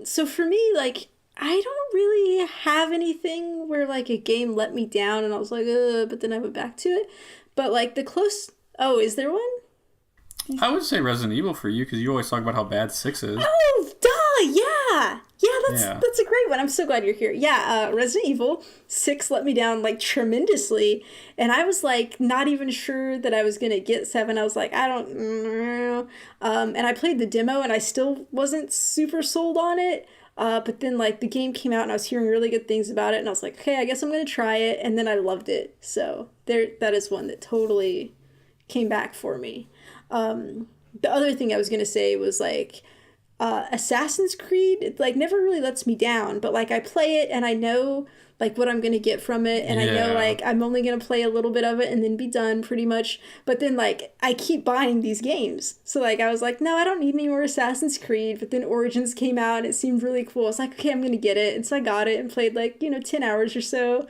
So for me, like, I don't really have anything where like a game let me down and I was like, but then I went back to it. But like oh, is there one? I would say Resident Evil for you, because you always talk about how bad 6 is. Oh, duh, yeah. That's a great one. I'm so glad you're here. Yeah, Resident Evil 6 let me down like tremendously, and I was like not even sure that I was gonna get 7. I was like, I don't know. And I played the demo and I still wasn't super sold on it. But then like the game came out and I was hearing really good things about it, and I was like, okay, I guess I'm gonna try it, and then I loved it. So that is one that totally came back for me. The other thing I was gonna say was like Assassin's Creed. It like never really lets me down, but like I play it and I know like what I'm gonna get from it, and I know like I'm only gonna play a little bit of it and then be done pretty much. But then like I keep buying these games, so like I was like, no, I don't need any more Assassin's Creed. But then Origins came out and it seemed really cool. I was like, okay, I'm gonna get it, and so I got it and played like 10 hours or so.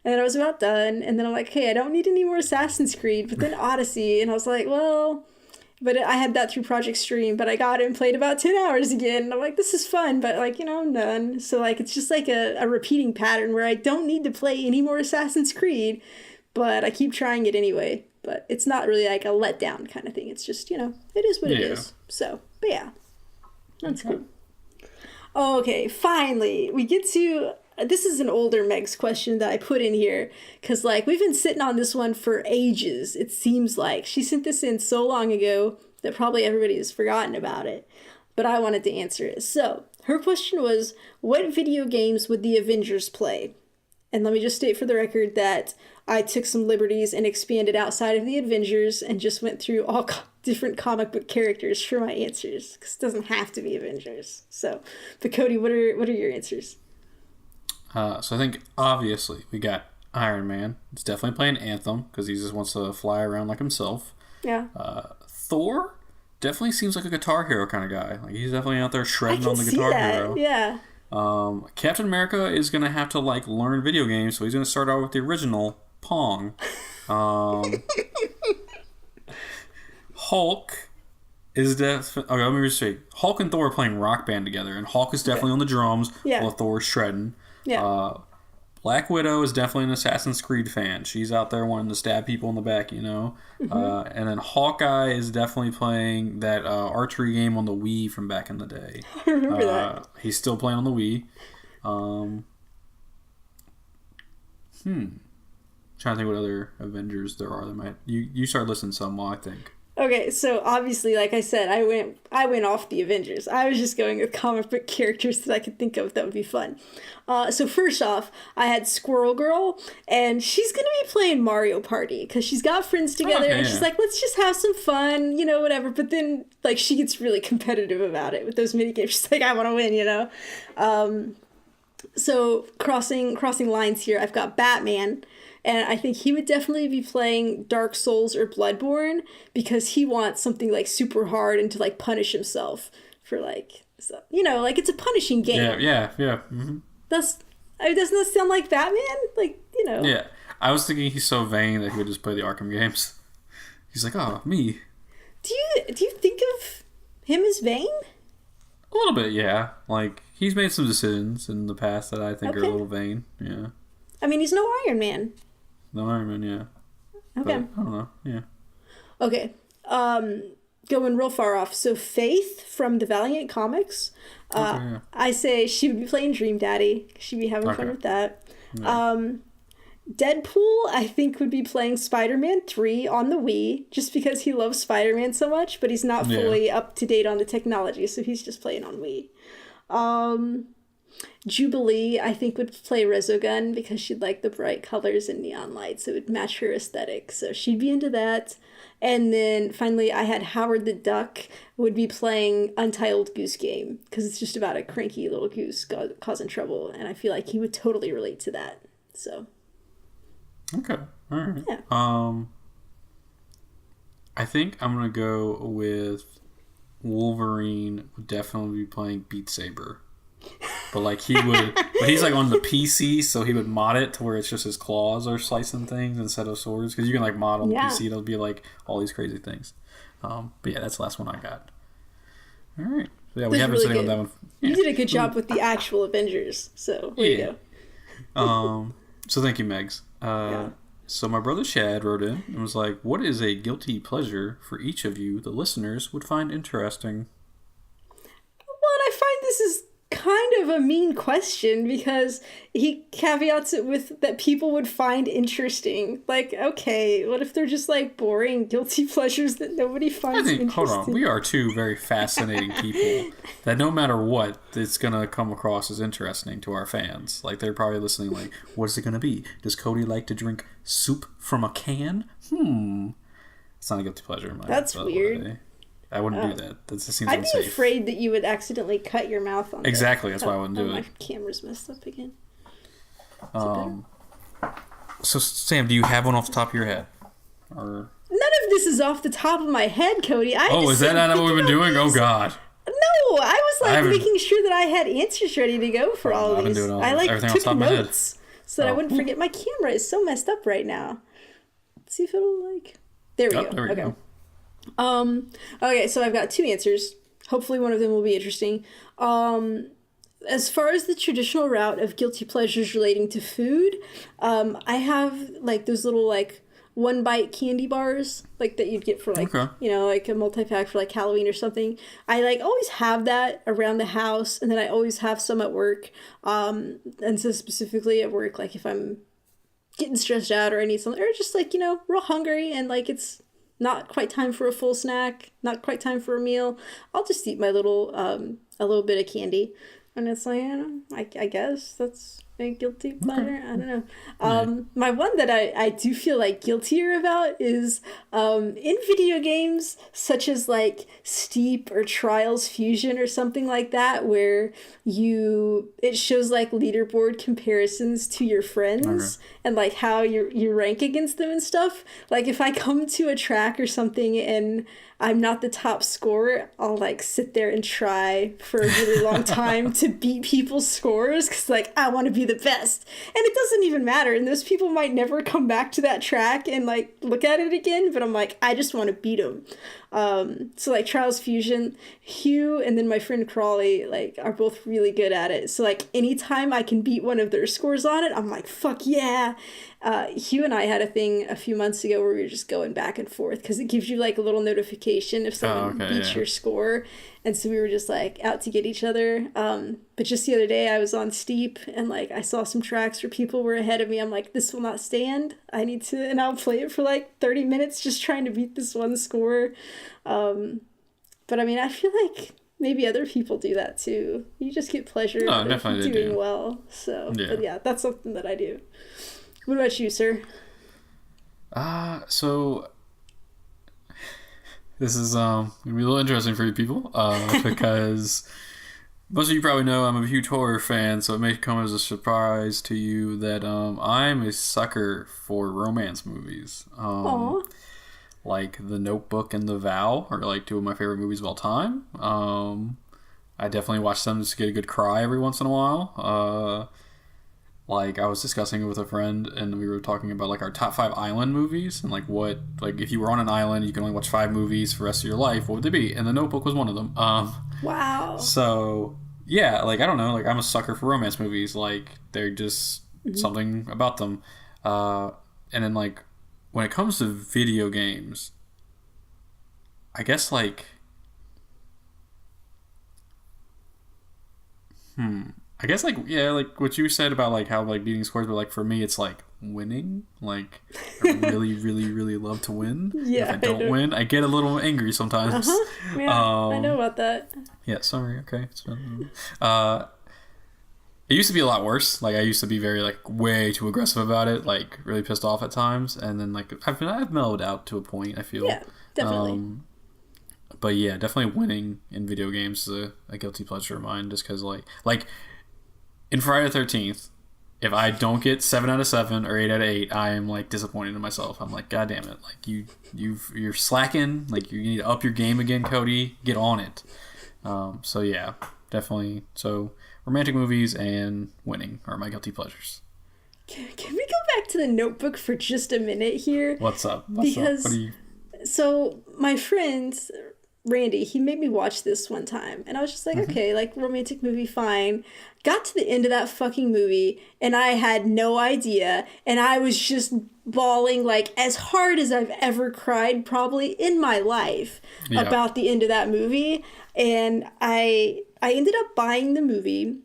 And then I was about done, and then I'm like, hey, I don't need any more Assassin's Creed. But then Odyssey, and I was like, well, but I had that through Project Stream, but I got it and played about 10 hours again. And I'm like, this is fun, but like, I'm done. So like, it's just like a repeating pattern where I don't need to play any more Assassin's Creed, but I keep trying it anyway. But it's not really like a letdown kind of thing. It's just, it is what it is. So, but yeah, that's cool. Okay, finally, we get to... This is an older Meg's question that I put in here, because like we've been sitting on this one for ages. It seems like she sent this in so long ago that probably everybody has forgotten about it, but I wanted to answer it. So her question was, what video games would the Avengers play? And let me just state for the record that I took some liberties and expanded outside of the Avengers and just went through all different comic book characters for my answers, because it doesn't have to be Avengers. So, but Cody, what are your answers? So I think, obviously, we got Iron Man. He's definitely playing Anthem, because he just wants to fly around like himself. Yeah. Thor definitely seems like a Guitar Hero kind of guy. Like, he's definitely out there shredding on the Guitar Hero. Yeah. Captain America is going to have to, like, learn video games, so he's going to start out with the original Pong. Hulk is definitely... Okay, let me just say. Hulk and Thor are playing Rock Band together, and Hulk is definitely on the drums while Thor is shredding. Yeah. Black Widow is definitely an Assassin's Creed fan. She's out there wanting to stab people in the back, Mm-hmm. And then Hawkeye is definitely playing that archery game on the Wii from back in the day. I remember that. He's still playing on the Wii. Trying to think what other Avengers there are that might... You start listing some while I think. Okay, so obviously, like I said, I went off the Avengers. I was just going with comic book characters that I could think of that would be fun. So first off, I had Squirrel Girl, and she's going to be playing Mario Party, because she's got friends together, and she's like, let's just have some fun, whatever. But then, like, she gets really competitive about it with those minigames. She's like, I want to win, So crossing lines here, I've got Batman. And I think he would definitely be playing Dark Souls or Bloodborne, because he wants something like super hard and to like punish himself for like, like it's a punishing game. Yeah. Mm-hmm. Doesn't that sound like Batman? Like, Yeah. I was thinking he's so vain that he would just play the Arkham games. He's like, oh, me. Do you think of him as vain? A little bit, yeah. Like, he's made some decisions in the past that I think are a little vain. Yeah. I mean, he's no Iron Man. No Iron Man, yeah. Okay. But, I don't know, yeah. Okay. Going real far off. So Faith from the Valiant comics. I say she would be playing Dream Daddy. She'd be having fun with that. Yeah. Deadpool, I think, would be playing Spider-Man 3 on the Wii, just because he loves Spider-Man so much, but he's not fully up to date on the technology, so he's just playing on Wii. Jubilee, I think, would play Resogun, because she'd like the bright colors and neon lights. It would match her aesthetic, so she'd be into that. And then finally, I had Howard the Duck would be playing Untitled Goose Game, because it's just about a cranky little goose causing trouble, and I feel like he would totally relate to that. So. Okay. All right. Yeah. I think I'm gonna go with Wolverine. Would definitely be playing Beat Saber. but like but he's like on the PC, so he would mod it to where it's just his claws are slicing things instead of swords, because you can like mod on the PC, it'll be like all these crazy things. But yeah, that's the last one I got. All right. So yeah, we haven't sitting on that one. Yeah. You did a good job with the actual Avengers, so there you go. So thank you, Megs. So my brother Chad wrote in and was like, what is a guilty pleasure for each of you the listeners would find interesting? Well, I find this is kind of a mean question because he caveats it with that people would find interesting. Like, okay, what if they're just like boring guilty pleasures that nobody finds interesting? Hold on, we are two very fascinating people that no matter what, it's gonna come across as interesting to our fans. Like, they're probably listening like, what is it gonna be? Does Cody like to drink soup from a can? It's not a guilty pleasure of mine. That's weird. I wouldn't do that. That seems I'd unsafe. be afraid that you would accidentally cut your mouth on Exactly, that's why I wouldn't do it. My camera's messed up again. So Sam, do you have one off the top of your head? Or none of this is off the top of my head, Cody. Is that not what we've been doing? Oh God. No, I was like making sure that I had answers ready to go for all of these. I like took notes so that I wouldn't forget. My camera is so messed up right now. Let's see if it'll like. There we go. There we go. Okay, so I've got two answers. Hopefully one of them will be interesting. As far as the traditional route of guilty pleasures relating to food, I have like those little like 1-bite candy bars like that you'd get for like like a multi-pack for like Halloween or something. I like always have that around the house, and then I always have some at work. And so specifically at work, like if I'm getting stressed out or I need something, or just like real hungry and like it's not quite time for a full snack, not quite time for a meal, I'll just eat my little, a little bit of candy. And it's like, I guess that's a guilty pleasure. I don't know. My one that I do feel like guiltier about is in video games such as like Steep or Trials Fusion or something like that, where it shows like leaderboard comparisons to your friends and like how you rank against them and stuff. Like if I come to a track or something and I'm not the top scorer, I'll like sit there and try for a really long time to beat people's scores because like I want to be the best, and it doesn't even matter, and those people might never come back to that track and like look at it again, but I'm like, I just want to beat them. So like Trials Fusion, Hugh and then my friend Crawley like are both really good at it, so like anytime I can beat one of their scores on it, I'm like, fuck yeah. Hugh and I had a thing a few months ago where we were just going back and forth because it gives you like a little notification if someone beats your score, and so we were just like out to get each other. But just the other day I was on Steep and like I saw some tracks where people were ahead of me. I'm like, this will not stand. I need to, and I'll play it for like 30 minutes just trying to beat this one score. But I mean, I feel like maybe other people do that too. You just get pleasure out of doing well. So, but yeah, that's something that I do. What about you, sir? So this is gonna be a little interesting for you people, because most of you probably know I'm a huge horror fan, so it may come as a surprise to you that I'm a sucker for romance movies. Like The Notebook and The Vow are like two of my favorite movies of all time. I definitely watch them just to get a good cry every once in a while. Like I was discussing it with a friend and we were talking about like our top 5 island movies and like what, like if you were on an island you can only watch 5 movies for the rest of your life, what would they be? And The Notebook was one of them. Wow. So yeah, like I don't know, like I'm a sucker for romance movies. Like they're just something about them. And then like when it comes to video games, I guess like I guess like like what you said about like how like beating scores, but like for me it's like winning. Like I really really really love to win. Yeah, if I don't win I get a little angry sometimes. Yeah, I know about that. Yeah, sorry. Okay. It used to be a lot worse. Like I used to be very like way too aggressive about it, like really pissed off at times, and then like I've mellowed out to a point, I feel. Yeah, definitely. But yeah, definitely winning in video games is a guilty pleasure of mine, just because like in Friday the 13th, if I don't get 7 out of 7 or 8 out of 8, I am like disappointed in myself. I'm like, God damn it! Like you're slacking. Like you need to up your game again, Cody. Get on it. So yeah, definitely. So romantic movies and winning are my guilty pleasures. Can we go back to the Notebook for just a minute here? What's up? Because What are you... So my friend Randy, he made me watch this one time, and I was just like, okay, like romantic movie, fine. Got to the end of that fucking movie, and I had no idea, and I was just bawling like as hard as I've ever cried probably in my life about the end of that movie. And I ended up buying the movie,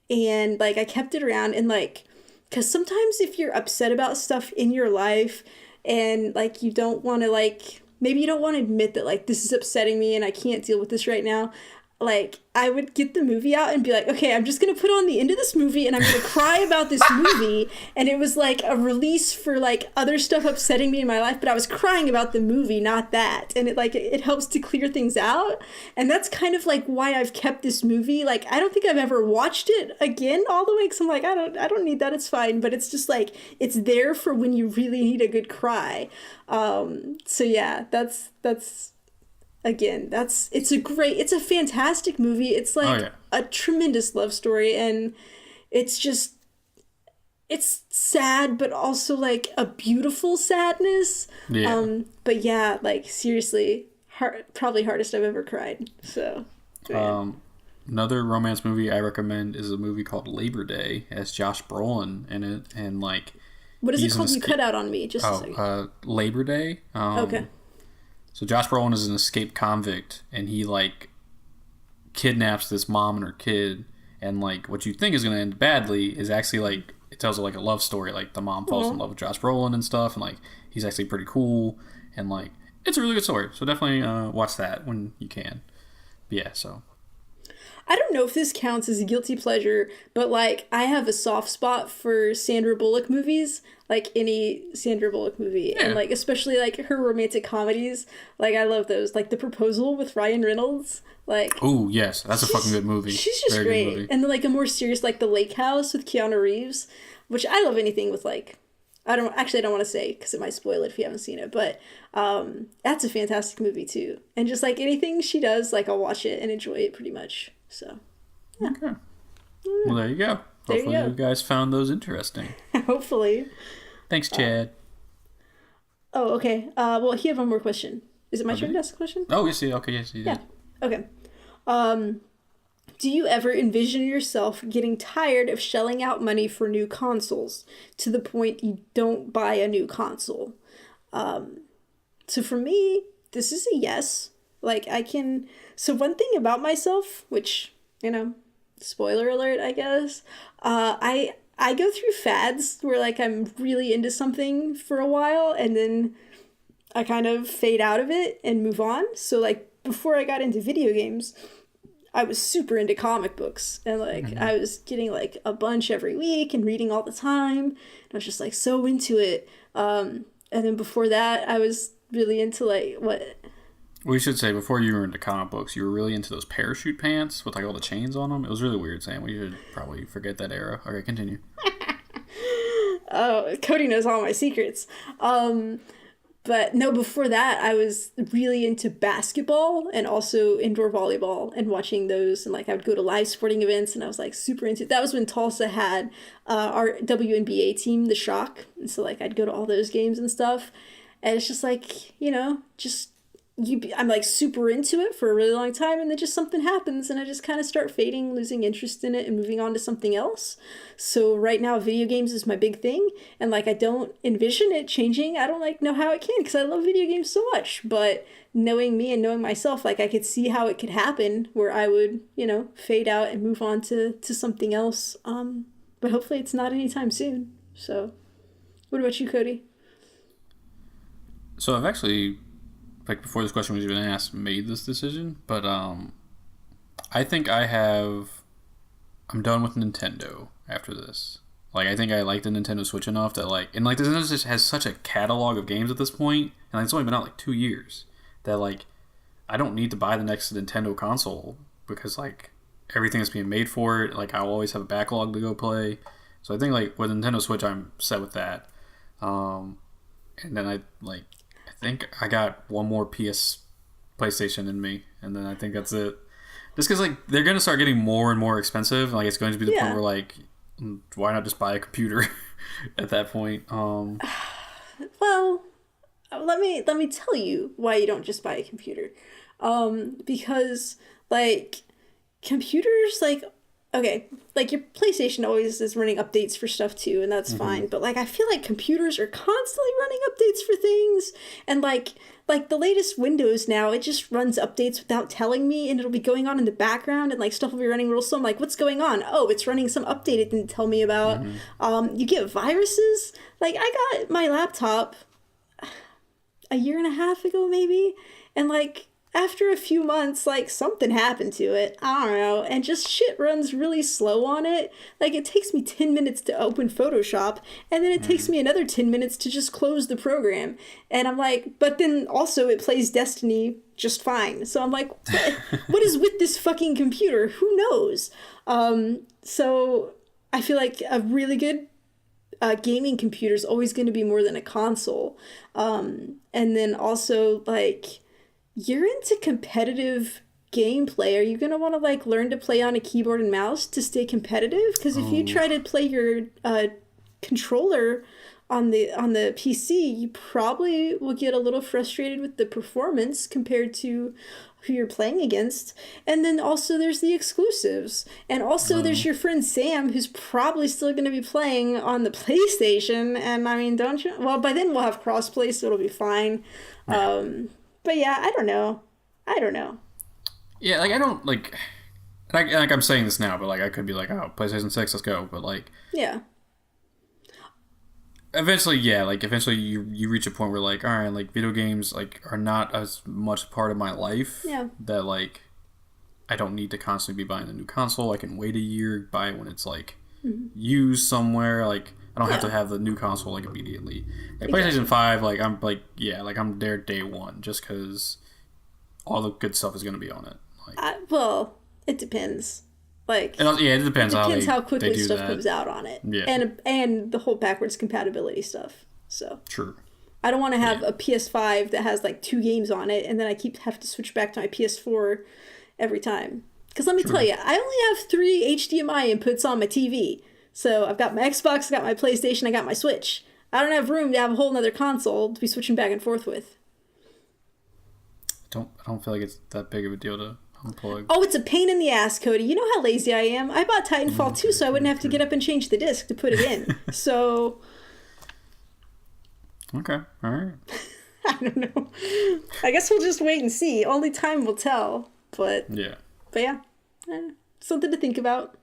and like I kept it around, and like, because sometimes if you're upset about stuff in your life and like you don't want to like, maybe you don't want to admit that like this is upsetting me and I can't deal with this right now, like I would get the movie out and be like, okay, I'm just gonna put on the end of this movie and I'm gonna cry about this movie. And it was like a release for like other stuff upsetting me in my life, but I was crying about the movie, not that. And it helps to clear things out. And that's kind of like why I've kept this movie. Like I don't think I've ever watched it again all the way, because I'm like, I don't need that, it's fine. But it's just like it's there for when you really need a good cry. So yeah, that's again, it's a fantastic movie. It's like a tremendous love story, and it's sad, but also like a beautiful sadness. Yeah. But yeah, like seriously, probably hardest I've ever cried. So. Another romance movie I recommend is a movie called Labor Day. It has Josh Brolin in it, and like. What is it called? You cut out on me. Just a second. Labor Day. Okay. So Josh Brolin is an escaped convict, and he like kidnaps this mom and her kid, and like what you think is going to end badly is actually like it tells like a love story. Like the mom falls in love with Josh Brolin and stuff, and like he's actually pretty cool, and like it's a really good story. So definitely watch that when you can. But yeah, so. I don't know if this counts as a guilty pleasure, but like I have a soft spot for Sandra Bullock movies, like any Sandra Bullock movie, and like especially like her romantic comedies. Like I love those, like The Proposal with Ryan Reynolds. Like, oh yes, that's a fucking good movie. She's just great. And then like a more serious, like The Lake House with Keanu Reeves, which I love anything with like. I don't want to say because it might spoil it if you haven't seen it, but that's a fantastic movie too. And just like anything she does, like I'll watch it and enjoy it pretty much. So, yeah. Okay. Well, there you go. Hopefully you guys found those interesting. Hopefully. Thanks, Chad. Oh, okay. Well, you have one more question. Is it my turn to ask a question? Oh, yes. Okay, yes, you did. Yeah. Okay. Do you ever envision yourself getting tired of shelling out money for new consoles to the point you don't buy a new console? So for me, this is a yes. Like so one thing about myself, which, spoiler alert, I guess, I go through fads where like I'm really into something for a while and then I kind of fade out of it and move on. So like before I got into video games, I was super into comic books and like I was getting like a bunch every week and reading all the time. And I was just like so into it. And then before that, I was really into like what? We should say before you were into comic books, you were really into those parachute pants with like all the chains on them. It was really weird, Sam. We should probably forget that era. Okay, continue. Oh, Cody knows all my secrets. But no, before that, I was really into basketball and also indoor volleyball and watching those. And like I would go to live sporting events and I was like super into it. That was when Tulsa had our WNBA team, the Shock. And so like I'd go to all those games and stuff. And it's just like, I'm like super into it for a really long time, and then just something happens and I just kind of start fading, losing interest in it and moving on to something else. So right now video games is my big thing, and like I don't envision it changing. I don't like know how it can because I love video games so much, but knowing me and knowing myself, like I could see how it could happen where I would, fade out and move on to something else. But hopefully it's not anytime soon. So what about you, Cody? So I've actually, like before this question was even asked, made this decision, but I think I'm done with Nintendo after this. Like I think I like the Nintendo Switch enough that like, and like this just has such a catalog of games at this point, and like, it's only been out like 2 years, that like I don't need to buy the next Nintendo console because like everything that's being made for it, like I'll always have a backlog to go play. So I think like with Nintendo Switch I'm set with that. And then I think I got one more PlayStation in me, and then I think that's it. Just because, like, they're going to start getting more and more expensive. Like, it's going to be the point where, like, why not just buy a computer at that point? Well, let me tell you why you don't just buy a computer. Because, like, computers, like, okay, like, your PlayStation always is running updates for stuff, too, and that's fine. But, like, I feel like computers are constantly running updates for things. And, like the latest Windows now, it just runs updates without telling me, and it'll be going on in the background, and, like, stuff will be running real slow. I'm like, what's going on? Oh, it's running some update it didn't tell me about. You get viruses. Like, I got my laptop a year and a half ago, maybe, and, like, after a few months, like, something happened to it. I don't know. And just shit runs really slow on it. Like, it takes me 10 minutes to open Photoshop, and then it takes me another 10 minutes to just close the program. And I'm like, but then also it plays Destiny just fine. So I'm like, what is with this fucking computer? Who knows? So I feel like a really good gaming computer is always going to be more than a console. And then also, like, you're into competitive gameplay. Are you going to want to, like, learn to play on a keyboard and mouse to stay competitive? Because if you try to play your controller on the PC, you probably will get a little frustrated with the performance compared to who you're playing against. And then also there's the exclusives. And also there's your friend Sam, who's probably still going to be playing on the PlayStation. And, I mean, don't you... Well, by then we'll have crossplay, so it'll be fine. But yeah, I don't know. Yeah, like, I don't, like I'm saying this now, but, like, I could be like, oh, PlayStation 6, let's go. But, like... Yeah. Eventually, you reach a point where, like, all right, like, video games, like, are not as much part of my life. Yeah. That, like, I don't need to constantly be buying a new console. I can wait a year, buy it when it's, like, used somewhere. Like, I don't have to have the new console, like, immediately. Like, PlayStation 5, like, I'm there day one, just because all the good stuff is going to be on it. Like, well, it depends. Like, it depends how quickly they do stuff that. comes out on it. Yeah. And the whole backwards compatibility stuff. So true. I don't want to have a PS5 that has, like, 2 games on it, and then I have to switch back to my PS4 every time. Because let me tell you, I only have 3 HDMI inputs on my TV. So I've got my Xbox, I got my PlayStation, I got my Switch. I don't have room to have a whole nother console to be switching back and forth with. I don't feel like it's that big of a deal to unplug. Oh, it's a pain in the ass, Cody. You know how lazy I am. I bought Titanfall 2 so I wouldn't have to get up and change the disc to put it in. So... Okay, alright. I don't know. I guess we'll just wait and see. Only time will tell. But yeah, something to think about.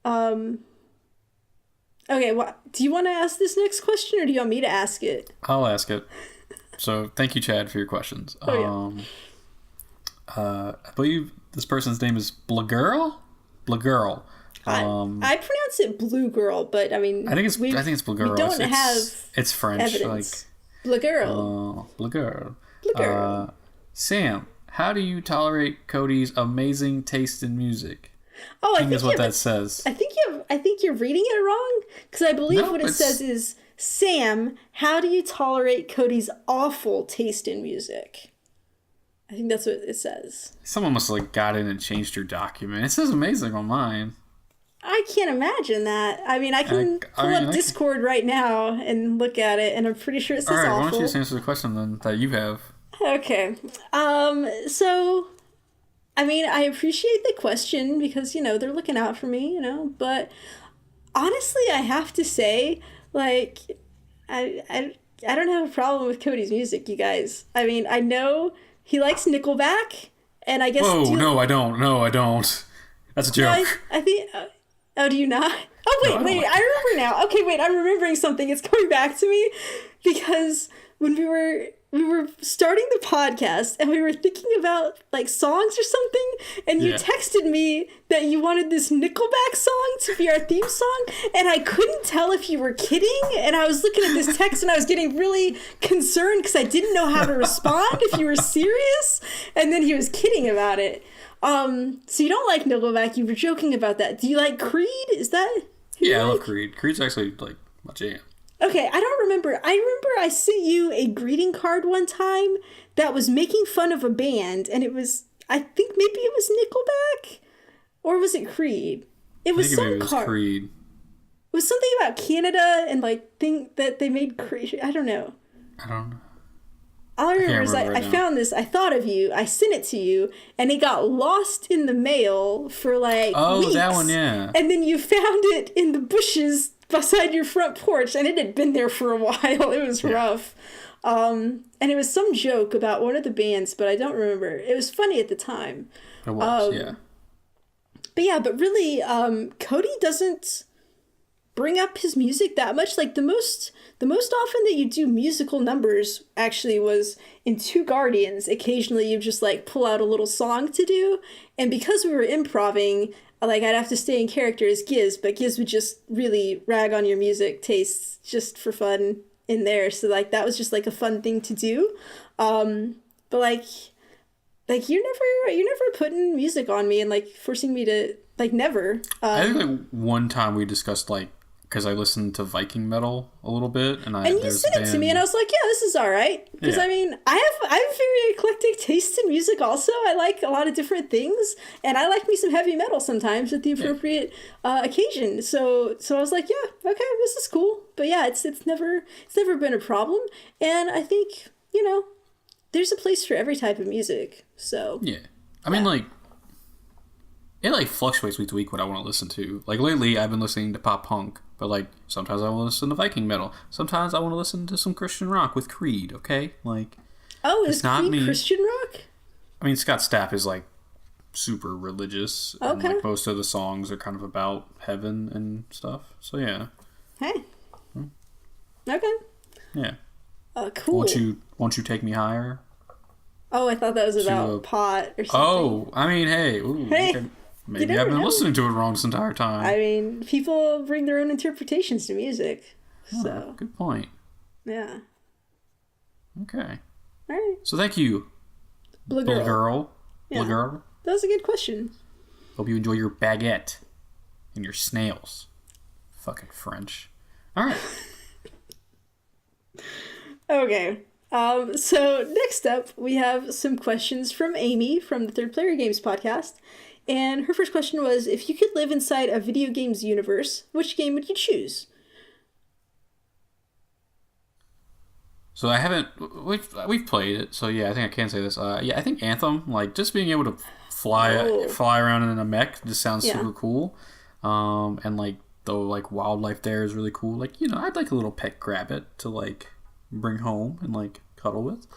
Okay, do you want to ask this next question, or do you want me to ask it? I'll ask it. So, thank you, Chad, for your questions. I believe this person's name is Blagirl? Blagirl. I pronounce it Blue Girl, but I mean... I think it's Blagirl. We don't have it's French. evidence. Blagirl. Blagirl. Sam, how do you tolerate Cody's amazing taste in music? Oh, I think that's what that says. I think you're reading it wrong, because I believe what it says is, Sam, how do you tolerate Cody's awful taste in music? I think that's what it says. Someone must have, like, got in and changed your document. It says amazing on mine. I can't imagine that. I mean, I can pull up Discord right now and look at it, and I'm pretty sure it says awful. All right, why don't you just answer the question then that you have? Okay. So, I mean, I appreciate the question because, you know, they're looking out for me, you know, but honestly, I have to say, like, I don't have a problem with Cody's music, you guys. I mean, I know he likes Nickelback, and I guess... No, I don't. That's a joke. No, I think... oh, do you not? Oh, wait, I remember now. Okay, wait, I'm remembering something. It's coming back to me because when we were starting the podcast and we were thinking about, like, songs or something, and you texted me that you wanted this Nickelback song to be our theme song, and I couldn't tell if you were kidding, and I was looking at this text and I was getting really concerned because I didn't know how to respond if you were serious, and then he was kidding about it. So you don't like Nickelback, you were joking about that. Do you like Creed? Is that... Yeah, I love Creed. Creed's actually, like, my jam. Okay, I don't remember. I remember I sent you a greeting card one time that was making fun of a band, and it was... I think maybe it was Nickelback, or was it Creed? It was some maybe it was Creed. It was something about Canada and like thing that they made crazy. I don't know. I don't know. All I remember is I found this, I thought of you, I sent it to you, and it got lost in the mail for like weeks. That one, yeah. And then you found it in the bushes beside your front porch, and it had been there for a while. It was rough. And it was some joke about one of the bands, but I don't remember. It was funny at the time. It was, yeah. But really, Cody doesn't bring up his music that much. Like the most often that you do musical numbers actually was in Two Guardians. Occasionally you just like pull out a little song to do, and because we were improvising, like I'd have to stay in character as Giz, but Giz would just really rag on your music tastes just for fun in there. So like that was just like a fun thing to do. But like you're never putting music on me and like forcing me to like never. I think like one time we discussed like, because I listened to Viking metal a little bit, and you sent it to me, and I was like, "Yeah, this is all right." Because I mean, I have very eclectic taste in music. Also, I like a lot of different things, and I like me some heavy metal sometimes at the appropriate occasion. So I was like, "Yeah, okay, this is cool." But yeah, it's never been a problem, and I think there's a place for every type of music. So yeah, I mean like. It like fluctuates week to week what I want to listen to. Like lately, I've been listening to pop punk, but like sometimes I want to listen to Viking metal. Sometimes I want to listen to some Christian rock with Creed. Okay, like is Creed Christian rock? I mean, Scott Stapp is like super religious. Okay, and, like, most of the songs are kind of about heaven and stuff. So yeah. Hey. Okay. Yeah. Cool. Won't you take me higher? Oh, I thought that was about pot or something. Oh, I mean, hey. Ooh, hey. Maybe I've been listening to it wrong this entire time. I mean, people bring their own interpretations to music. So good point. Yeah. Okay. All right. So thank you, Blue Girl. Yeah. Blue Girl. That was a good question. Hope you enjoy your baguette and your snails. Fucking French. All right. Okay. So next up, we have some questions from Amy from the Third Player Games podcast. And her first question was, if you could live inside a video games universe, which game would you choose? So we've played it, so yeah, I think I can say this. Yeah, I think Anthem, like just being able to fly around in a mech just sounds super cool. And like the like wildlife there is really cool. Like, I'd like a little pet rabbit to like bring home and like cuddle with.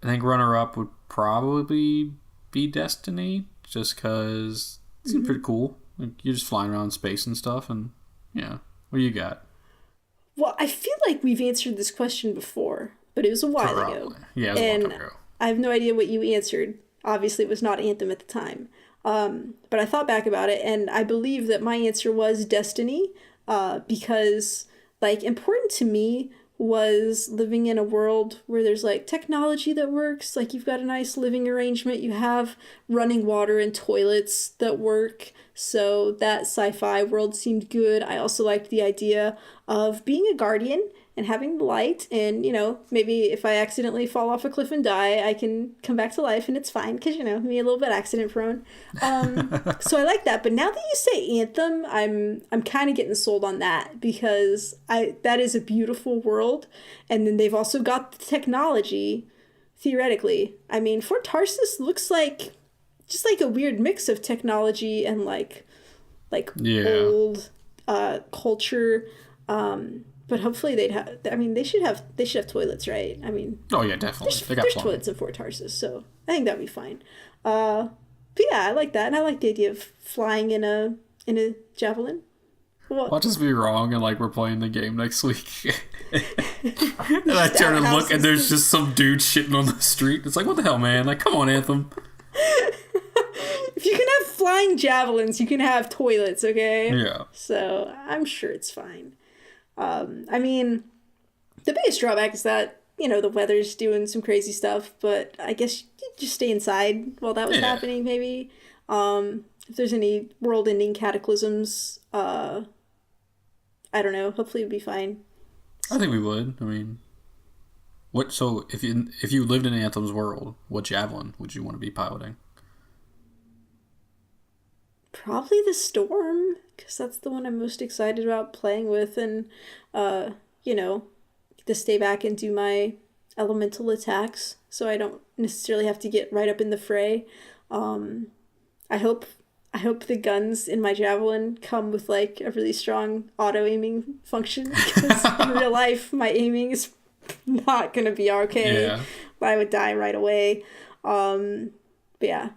I think runner-up would probably be Destiny, just because it's pretty cool. Like, you're just flying around space and stuff, and yeah. What do you got? Well, I feel like we've answered this question before, but it was a while ago. Yeah, it was a long time ago. I have no idea what you answered. Obviously, it was not Anthem at the time. But I thought back about it, and I believe that my answer was Destiny, because, like, important to me was living in a world where there's like technology that works, like you've got a nice living arrangement, you have running water and toilets that work, so that sci-fi world seemed good. I also liked the idea of being a guardian and having the light, and maybe if I accidentally fall off a cliff and die, I can come back to life and it's fine, because me a little bit accident prone. So I like that. But now that you say Anthem, I'm kind of getting sold on that, because that is a beautiful world, and then they've also got the technology theoretically. I mean, Fort Tarsis looks like just like a weird mix of technology and like old culture. But hopefully they'd have. I mean, they should have toilets, right? I mean. Oh yeah, definitely. There's toilets in Fort Tarsis, so I think that'd be fine. But yeah, I like that, and I like the idea of flying in a javelin. Well, Watch us be wrong, and like we're playing the game next week, and I turn and look, and there's just some dude shitting on the street. It's like, what the hell, man? Like, come on, Anthem. If you can have flying javelins, you can have toilets, okay? Yeah. So I'm sure it's fine. I mean, the biggest drawback is that, the weather's doing some crazy stuff, but I guess you just stay inside while that was happening, maybe. If there's any world-ending cataclysms, I don't know, hopefully it'd be fine. I think we would. I mean, What? So if you lived in Anthem's world, what javelin would you want to be piloting? Probably the Storm, because that's the one I'm most excited about playing with, and you know, to stay back and do my elemental attacks, so I don't necessarily have to get right up in the fray. I hope I hope the guns in my javelin come with like a really strong auto aiming function, because in real life my aiming is not gonna be okay. Yeah. I would die right away. But yeah.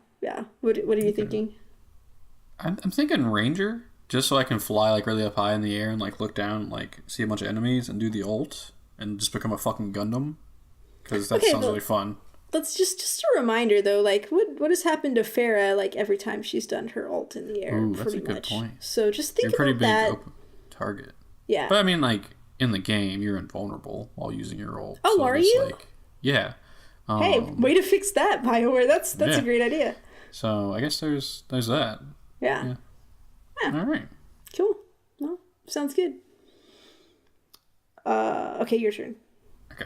What are you thinking? I'm thinking Ranger, just so I can fly like really up high in the air and like look down and like see a bunch of enemies and do the ult and just become a fucking Gundam, because that sounds really fun. Let's just a reminder though, like what has happened to Farah like every time she's done her ult in the air? Ooh, that's a good point. So just think you're pretty about big that. open target. Yeah. But I mean, like in the game, you're invulnerable while using your ult. Oh, so are you? Like, yeah. Hey, way to fix that, BioWare. That's a great idea. So I guess there's that. Yeah. All right. Cool. Well, sounds good. Okay, your turn. Okay.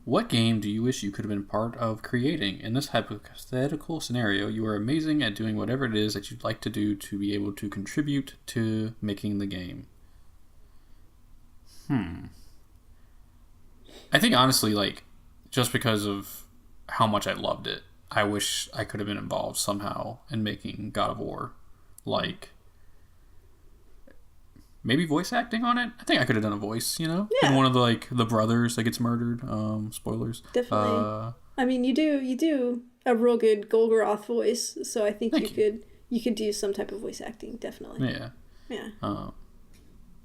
What game do you wish you could have been part of creating? In this hypothetical scenario, you are amazing at doing whatever it is that you'd like to do to be able to contribute to making the game. I think honestly, like, just because of how much I loved it, I wish I could have been involved somehow in making God of War. Like, maybe voice acting on it. I think I could have done a voice, you know? Yeah. And one of the brothers that gets murdered. Spoilers. Definitely. I mean, you do a real good Golgoroth voice, so I think you could do some type of voice acting, definitely. Yeah. Yeah.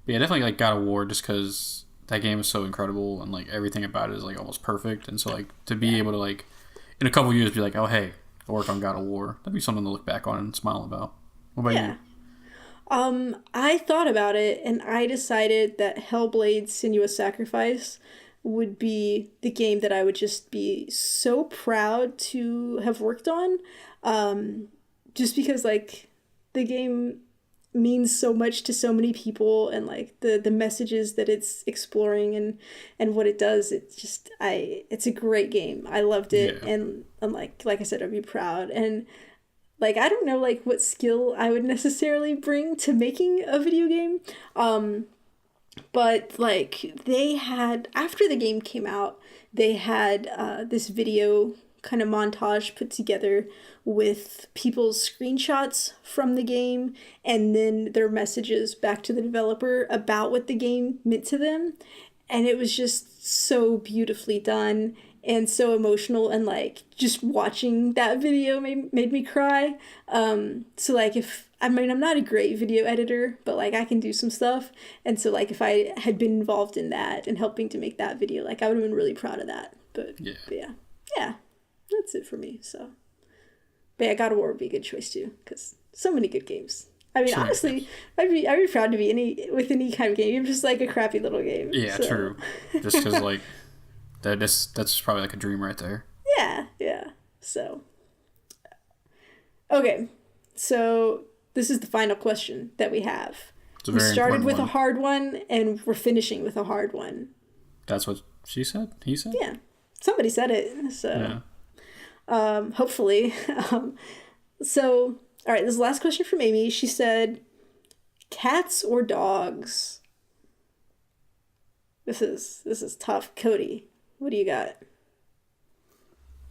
Yeah, definitely like God of War, just because that game is so incredible and like everything about it is like almost perfect, and so like to be able to like in a couple years be like, oh hey, I worked on God of War, that'd be something to look back on and smile about. What about you? I thought about it, and I decided that Hellblade: Senua's Sacrifice would be the game that I would just be so proud to have worked on, just because like the game means so much to so many people, and like the messages that it's exploring and what it does, it's a great game. I loved it. Yeah. And like I said, I'd be proud. And like I don't know like what skill I would necessarily bring to making a video game, but like they had, after the game came out, they had this video kind of montage put together with people's screenshots from the game and then their messages back to the developer about what the game meant to them, and it was just so beautifully done and so emotional, and like just watching that video made me cry. So like I'm not a great video editor, but like I can do some stuff, and so like if I had been involved in that and helping to make that video, like I would have been really proud of that. But yeah, that's it for me. So, but yeah, God of War would be a good choice too, because so many good games. I mean, honestly, I'd be proud to be with any kind of game, even just like a crappy little game. Yeah, so. True. Just because like that's probably like a dream right there. Yeah. So, okay, so this is the final question that we have. We started with a hard one, and we're finishing with a hard one. That's what she said? He said? Yeah. Somebody said it, so hopefully. So, all right, this is the last question from Amy. She said, cats or dogs? This is tough. Cody, what do you got?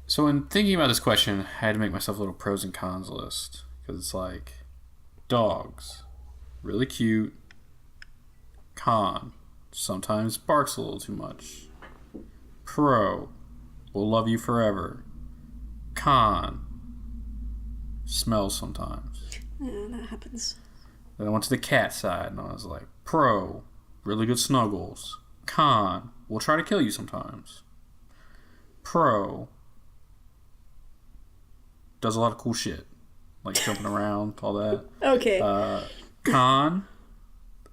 So in thinking about this question, I had to make myself a little pros and cons list, because it's like, dogs, really cute. Con, sometimes barks a little too much. Pro, will love you forever. Con, smells sometimes. Yeah, that happens. Then I went to the cat side, and I was like, pro, really good snuggles. Con, will try to kill you sometimes. Pro, does a lot of cool shit, like jumping around, all that. Okay. Con,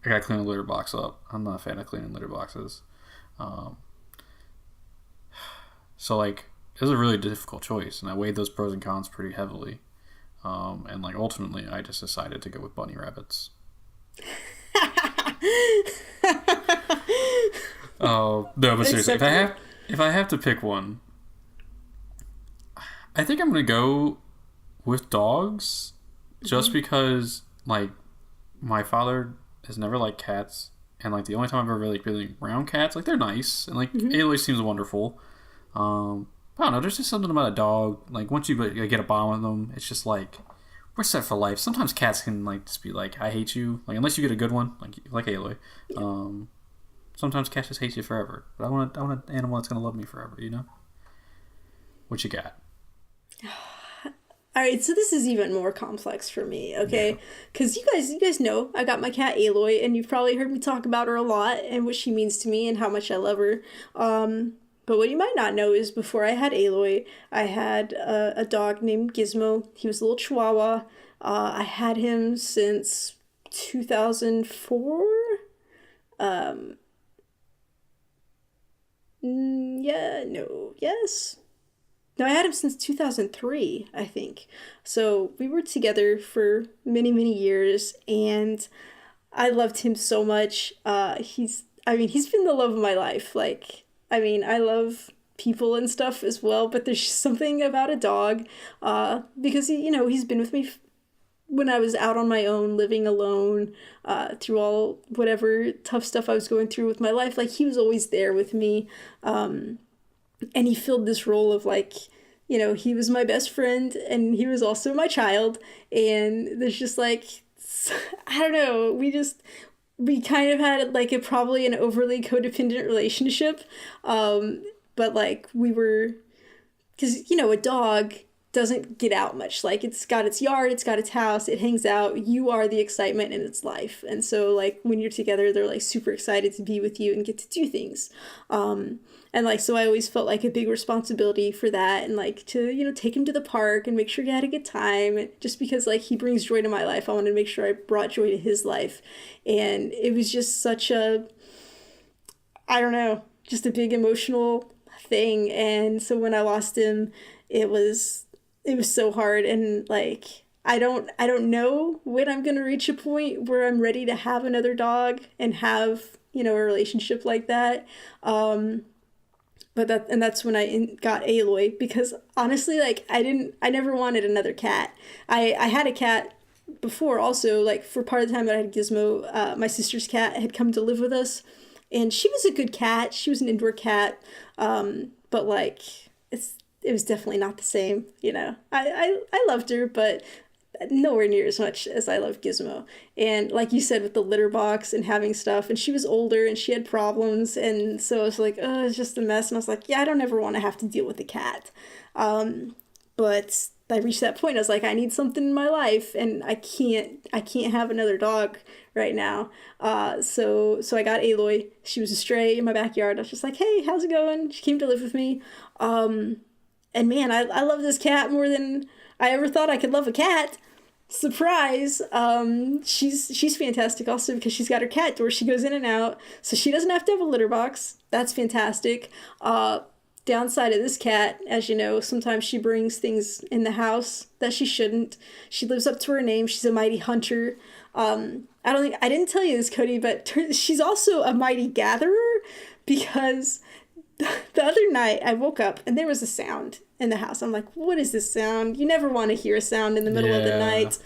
I gotta clean the litter box up. I'm not a fan of cleaning litter boxes. So like, it was a really difficult choice, and I weighed those pros and cons pretty heavily. And like ultimately, I just decided to go with bunny rabbits. Oh no, but seriously, If I have to pick one, I think I'm gonna go with dogs, just because like my father has never liked cats, and like the only time I've ever like really around cats, like they're nice, and like Aloy seems wonderful. I don't know. There's just something about a dog. Like once you get a bond with them, it's just like we're set for life. Sometimes cats can like just be like, I hate you. Like unless you get a good one, like Aloy. Sometimes cats just hate you forever. But I want an animal that's gonna love me forever. You know. What you got? All right, so this is even more complex for me, okay? Because you guys know I got my cat Aloy, and you've probably heard me talk about her a lot and what she means to me and how much I love her. But what you might not know is before I had Aloy, I had a dog named Gizmo. He was a little Chihuahua. I had him since 2004. Yes. No, I had him since 2003, I think. So we were together for many, many years, and I loved him so much. He's been the love of my life. Like, I love people and stuff as well, but there's just something about a dog, because he's been with me when I was out on my own, living alone, through all whatever tough stuff I was going through with my life. Like, he was always there with me. And he filled this role of like, he was my best friend and he was also my child. And there's just like, I don't know, we kind of had like probably an overly codependent relationship. But like because, a dog doesn't get out much. Like, it's got its yard, it's got its house, it hangs out. You are the excitement in its life. And so like when you're together, they're like super excited to be with you and get to do things. And like, so I always felt like a big responsibility for that, and like to, take him to the park and make sure he had a good time. And just because like he brings joy to my life, I wanted to make sure I brought joy to his life. And it was just such a, I don't know, just a big emotional thing. And so when I lost him, it was so hard. And like, I don't know when I'm going to reach a point where I'm ready to have another dog and have, a relationship like that. But that's when I got Aloy, because honestly, like, I never wanted another cat. I had a cat before also, like, for part of the time that I had Gizmo. My sister's cat had come to live with us, and she was a good cat. She was an indoor cat. But like, it was definitely not the same, I loved her, but nowhere near as much as I love Gizmo. And like you said, with the litter box and having stuff, and she was older and she had problems, and so I was like, oh, it's just a mess. And I was like, yeah, I don't ever want to have to deal with a cat. But I reached that point. I was like, I need something in my life, and I can't have another dog right now. So I got Aloy. She was a stray in my backyard. I was just like, hey, how's it going? She came to live with me. And man, I love this cat more than I ever thought I could love a cat. Surprise. She's fantastic also because she's got her cat door. She goes in and out, so she doesn't have to have a litter box. That's fantastic. Downside of this cat, as you know, sometimes she brings things in the house that she shouldn't. She lives up to her name. She's a mighty hunter. I didn't tell you this, Cody, but she's also a mighty gatherer, because the other night I woke up and there was a sound in the house. I'm like, what is this sound? You never want to hear a sound in the middle of the night.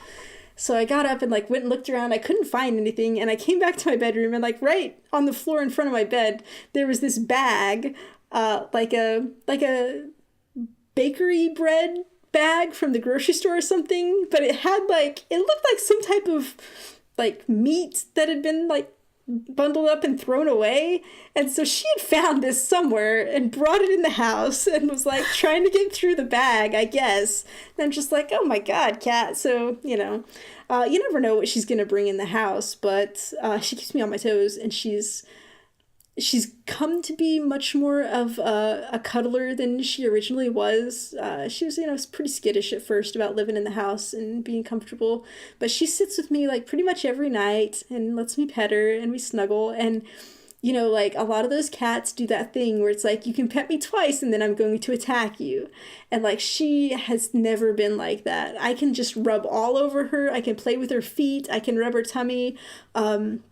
So I got up and like went and looked around. I couldn't find anything, and I came back to my bedroom, and like right on the floor in front of my bed there was this bag, like a bakery bread bag from the grocery store or something, but it looked like some type of like meat that had been like bundled up and thrown away. And so she had found this somewhere and brought it in the house and was like trying to get through the bag, I guess. And I'm just like, oh my god, cat. So you never know what she's gonna bring in the house, but she keeps me on my toes, and she's come to be much more of a cuddler than she originally was. She was, pretty skittish at first about living in the house and being comfortable, but she sits with me like pretty much every night and lets me pet her, and we snuggle. And like a lot of those cats do that thing where it's like, you can pet me twice and then I'm going to attack you. And like, she has never been like that. I can just rub all over her. I can play with her feet. I can rub her tummy. And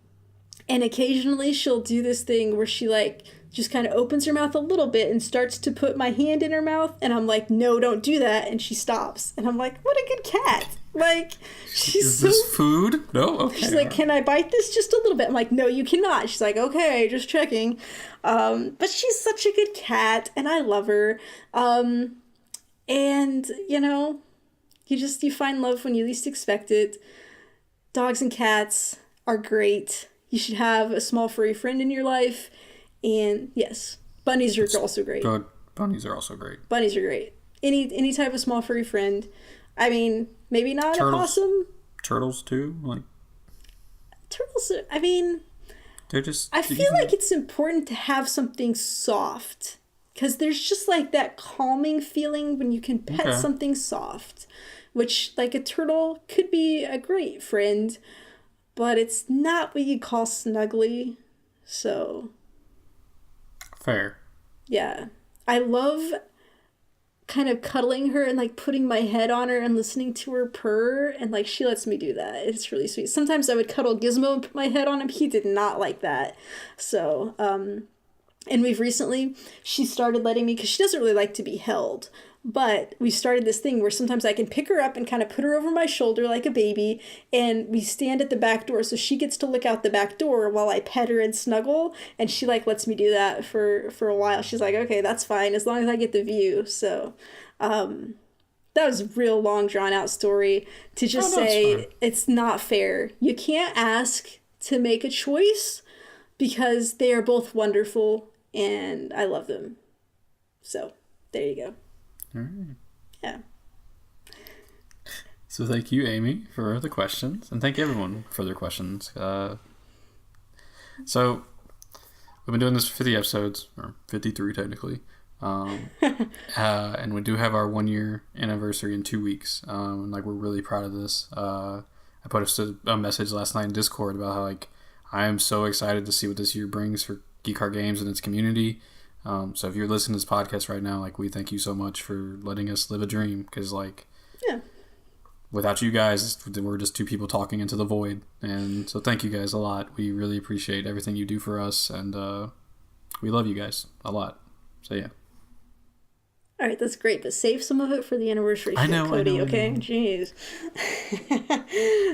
occasionally she'll do this thing where she like just kind of opens her mouth a little bit and starts to put my hand in her mouth, and I'm like, no, don't do that, and she stops, and I'm like, what a good cat. Like, Is this food? No? Okay. She's like, can I bite this just a little bit? I'm like, no, you cannot. She's like, okay, just checking. But she's such a good cat, and I love her. And, you know, you find love when you least expect it. Dogs and cats are great. You should have a small furry friend in your life. And yes, bunnies are also great. Bunnies are also great. Bunnies are great. Any type of small furry friend. I mean, maybe not a possum. Turtles too, like. Turtles. I mean, they're just. I feel like it's important to have something soft, because there's just like that calming feeling when you can pet something soft, which like a turtle could be a great friend, but it's not what you call snuggly. So. Fair. Yeah, I love kind of cuddling her and like putting my head on her and listening to her purr, and like she lets me do that. It's really sweet. Sometimes I would cuddle Gizmo and put my head on him. He did not like that. So and she started letting me, because she doesn't really like to be held, but we started this thing where sometimes I can pick her up and kind of put her over my shoulder like a baby, and we stand at the back door, so she gets to look out the back door while I pet her and snuggle, and she like lets me do that for a while. She's like, okay, that's fine, as long as I get the view. So that was a real long drawn out story to just say it's not fair. You can't ask to make a choice, because they are both wonderful and I love them. So there you go. All right. Yeah. So thank you, Amy, for the questions, and thank everyone for their questions. So we've been doing this for 50 episodes, or 53 technically, and we do have our 1-year anniversary in 2 weeks. Like, we're really proud of this. I posted a message last night in Discord about how, like, I am so excited to see what this year brings for Geek Art Games and its community. So if you're listening to this podcast right now, like, we thank you so much for letting us live a dream, because, like, without you guys, we're just two people talking into the void. And so thank you guys a lot. We really appreciate everything you do for us, and we love you guys a lot. So yeah. All right, that's great, but save some of it for the anniversary show, Cody, okay? Jeez.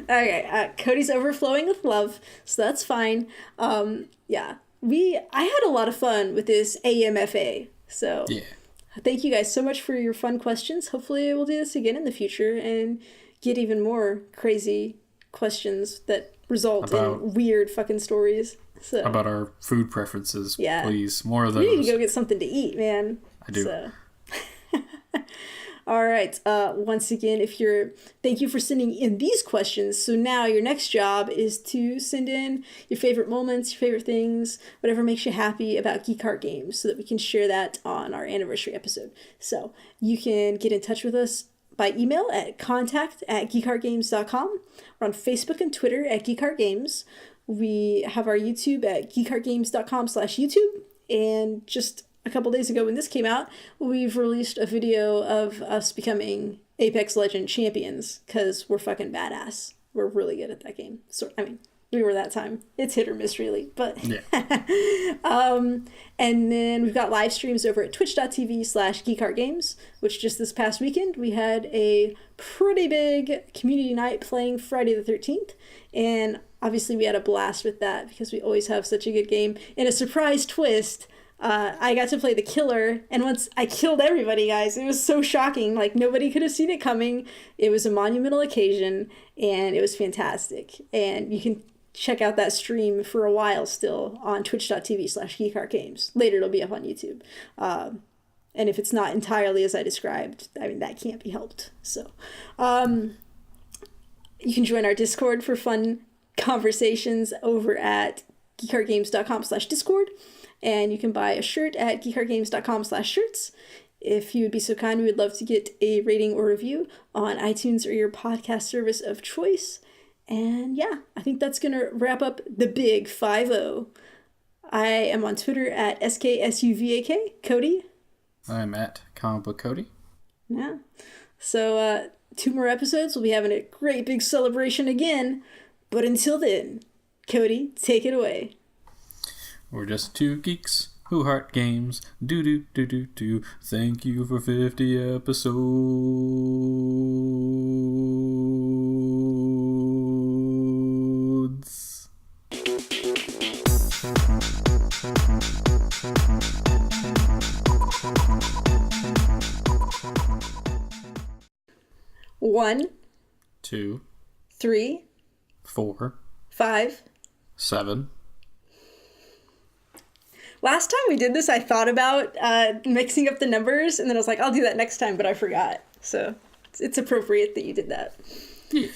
Okay, Cody's overflowing with love, so that's fine. Yeah. I had a lot of fun with this AMFA, so yeah. Thank you guys so much for your fun questions. Hopefully we'll do this again in the future and get even more crazy questions that result in weird fucking stories. So, about our food preferences, please. More of those. We need to go get something to eat, man. I do. So. All right. Once again, thank you for sending in these questions. So now your next job is to send in your favorite moments, your favorite things, whatever makes you happy about Geek Art Games, so that we can share that on our anniversary episode. So you can get in touch with us by email at contact@geekartgames.com. We're on Facebook and Twitter at Geek Art Games. We have our YouTube at geekartgames.com/YouTube. And just a couple days ago when this came out, we've released a video of us becoming Apex Legend champions, because we're fucking badass. We're really good at that game. So, I mean, we were that time. It's hit or miss, really. But yeah. And then we've got live streams over at twitch.tv/geekartgames, which just this past weekend we had a pretty big community night playing Friday the 13th. And obviously we had a blast with that, because we always have such a good game. And a surprise twist, I got to play the killer, and once I killed everybody, guys, it was so shocking. Like, nobody could have seen it coming. It was a monumental occasion, and it was fantastic. And you can check out that stream for a while still on twitch.tv/geekartgames. Later it'll be up on YouTube. And if it's not entirely as I described, I mean, that can't be helped. So you can join our Discord for fun conversations over at geekartgames.com/discord. And you can buy a shirt at geekartgames.com/shirts. If you would be so kind, we would love to get a rating or review on iTunes or your podcast service of choice. And yeah, I think that's going to wrap up the big 5-0. I am on Twitter at SKSUVAK. Cody? I'm at Comic Book Cody. Yeah. So 2 more episodes. We'll be having a great big celebration again. But until then, Cody, take it away. We're just two geeks Who Heart Games. Do do do do do. Thank you for 50 episodes. One, 2, 3, 4, 5. 7. Last time we did this, I thought about mixing up the numbers, and then I was like, I'll do that next time, but I forgot. So it's appropriate that you did that. Yeah.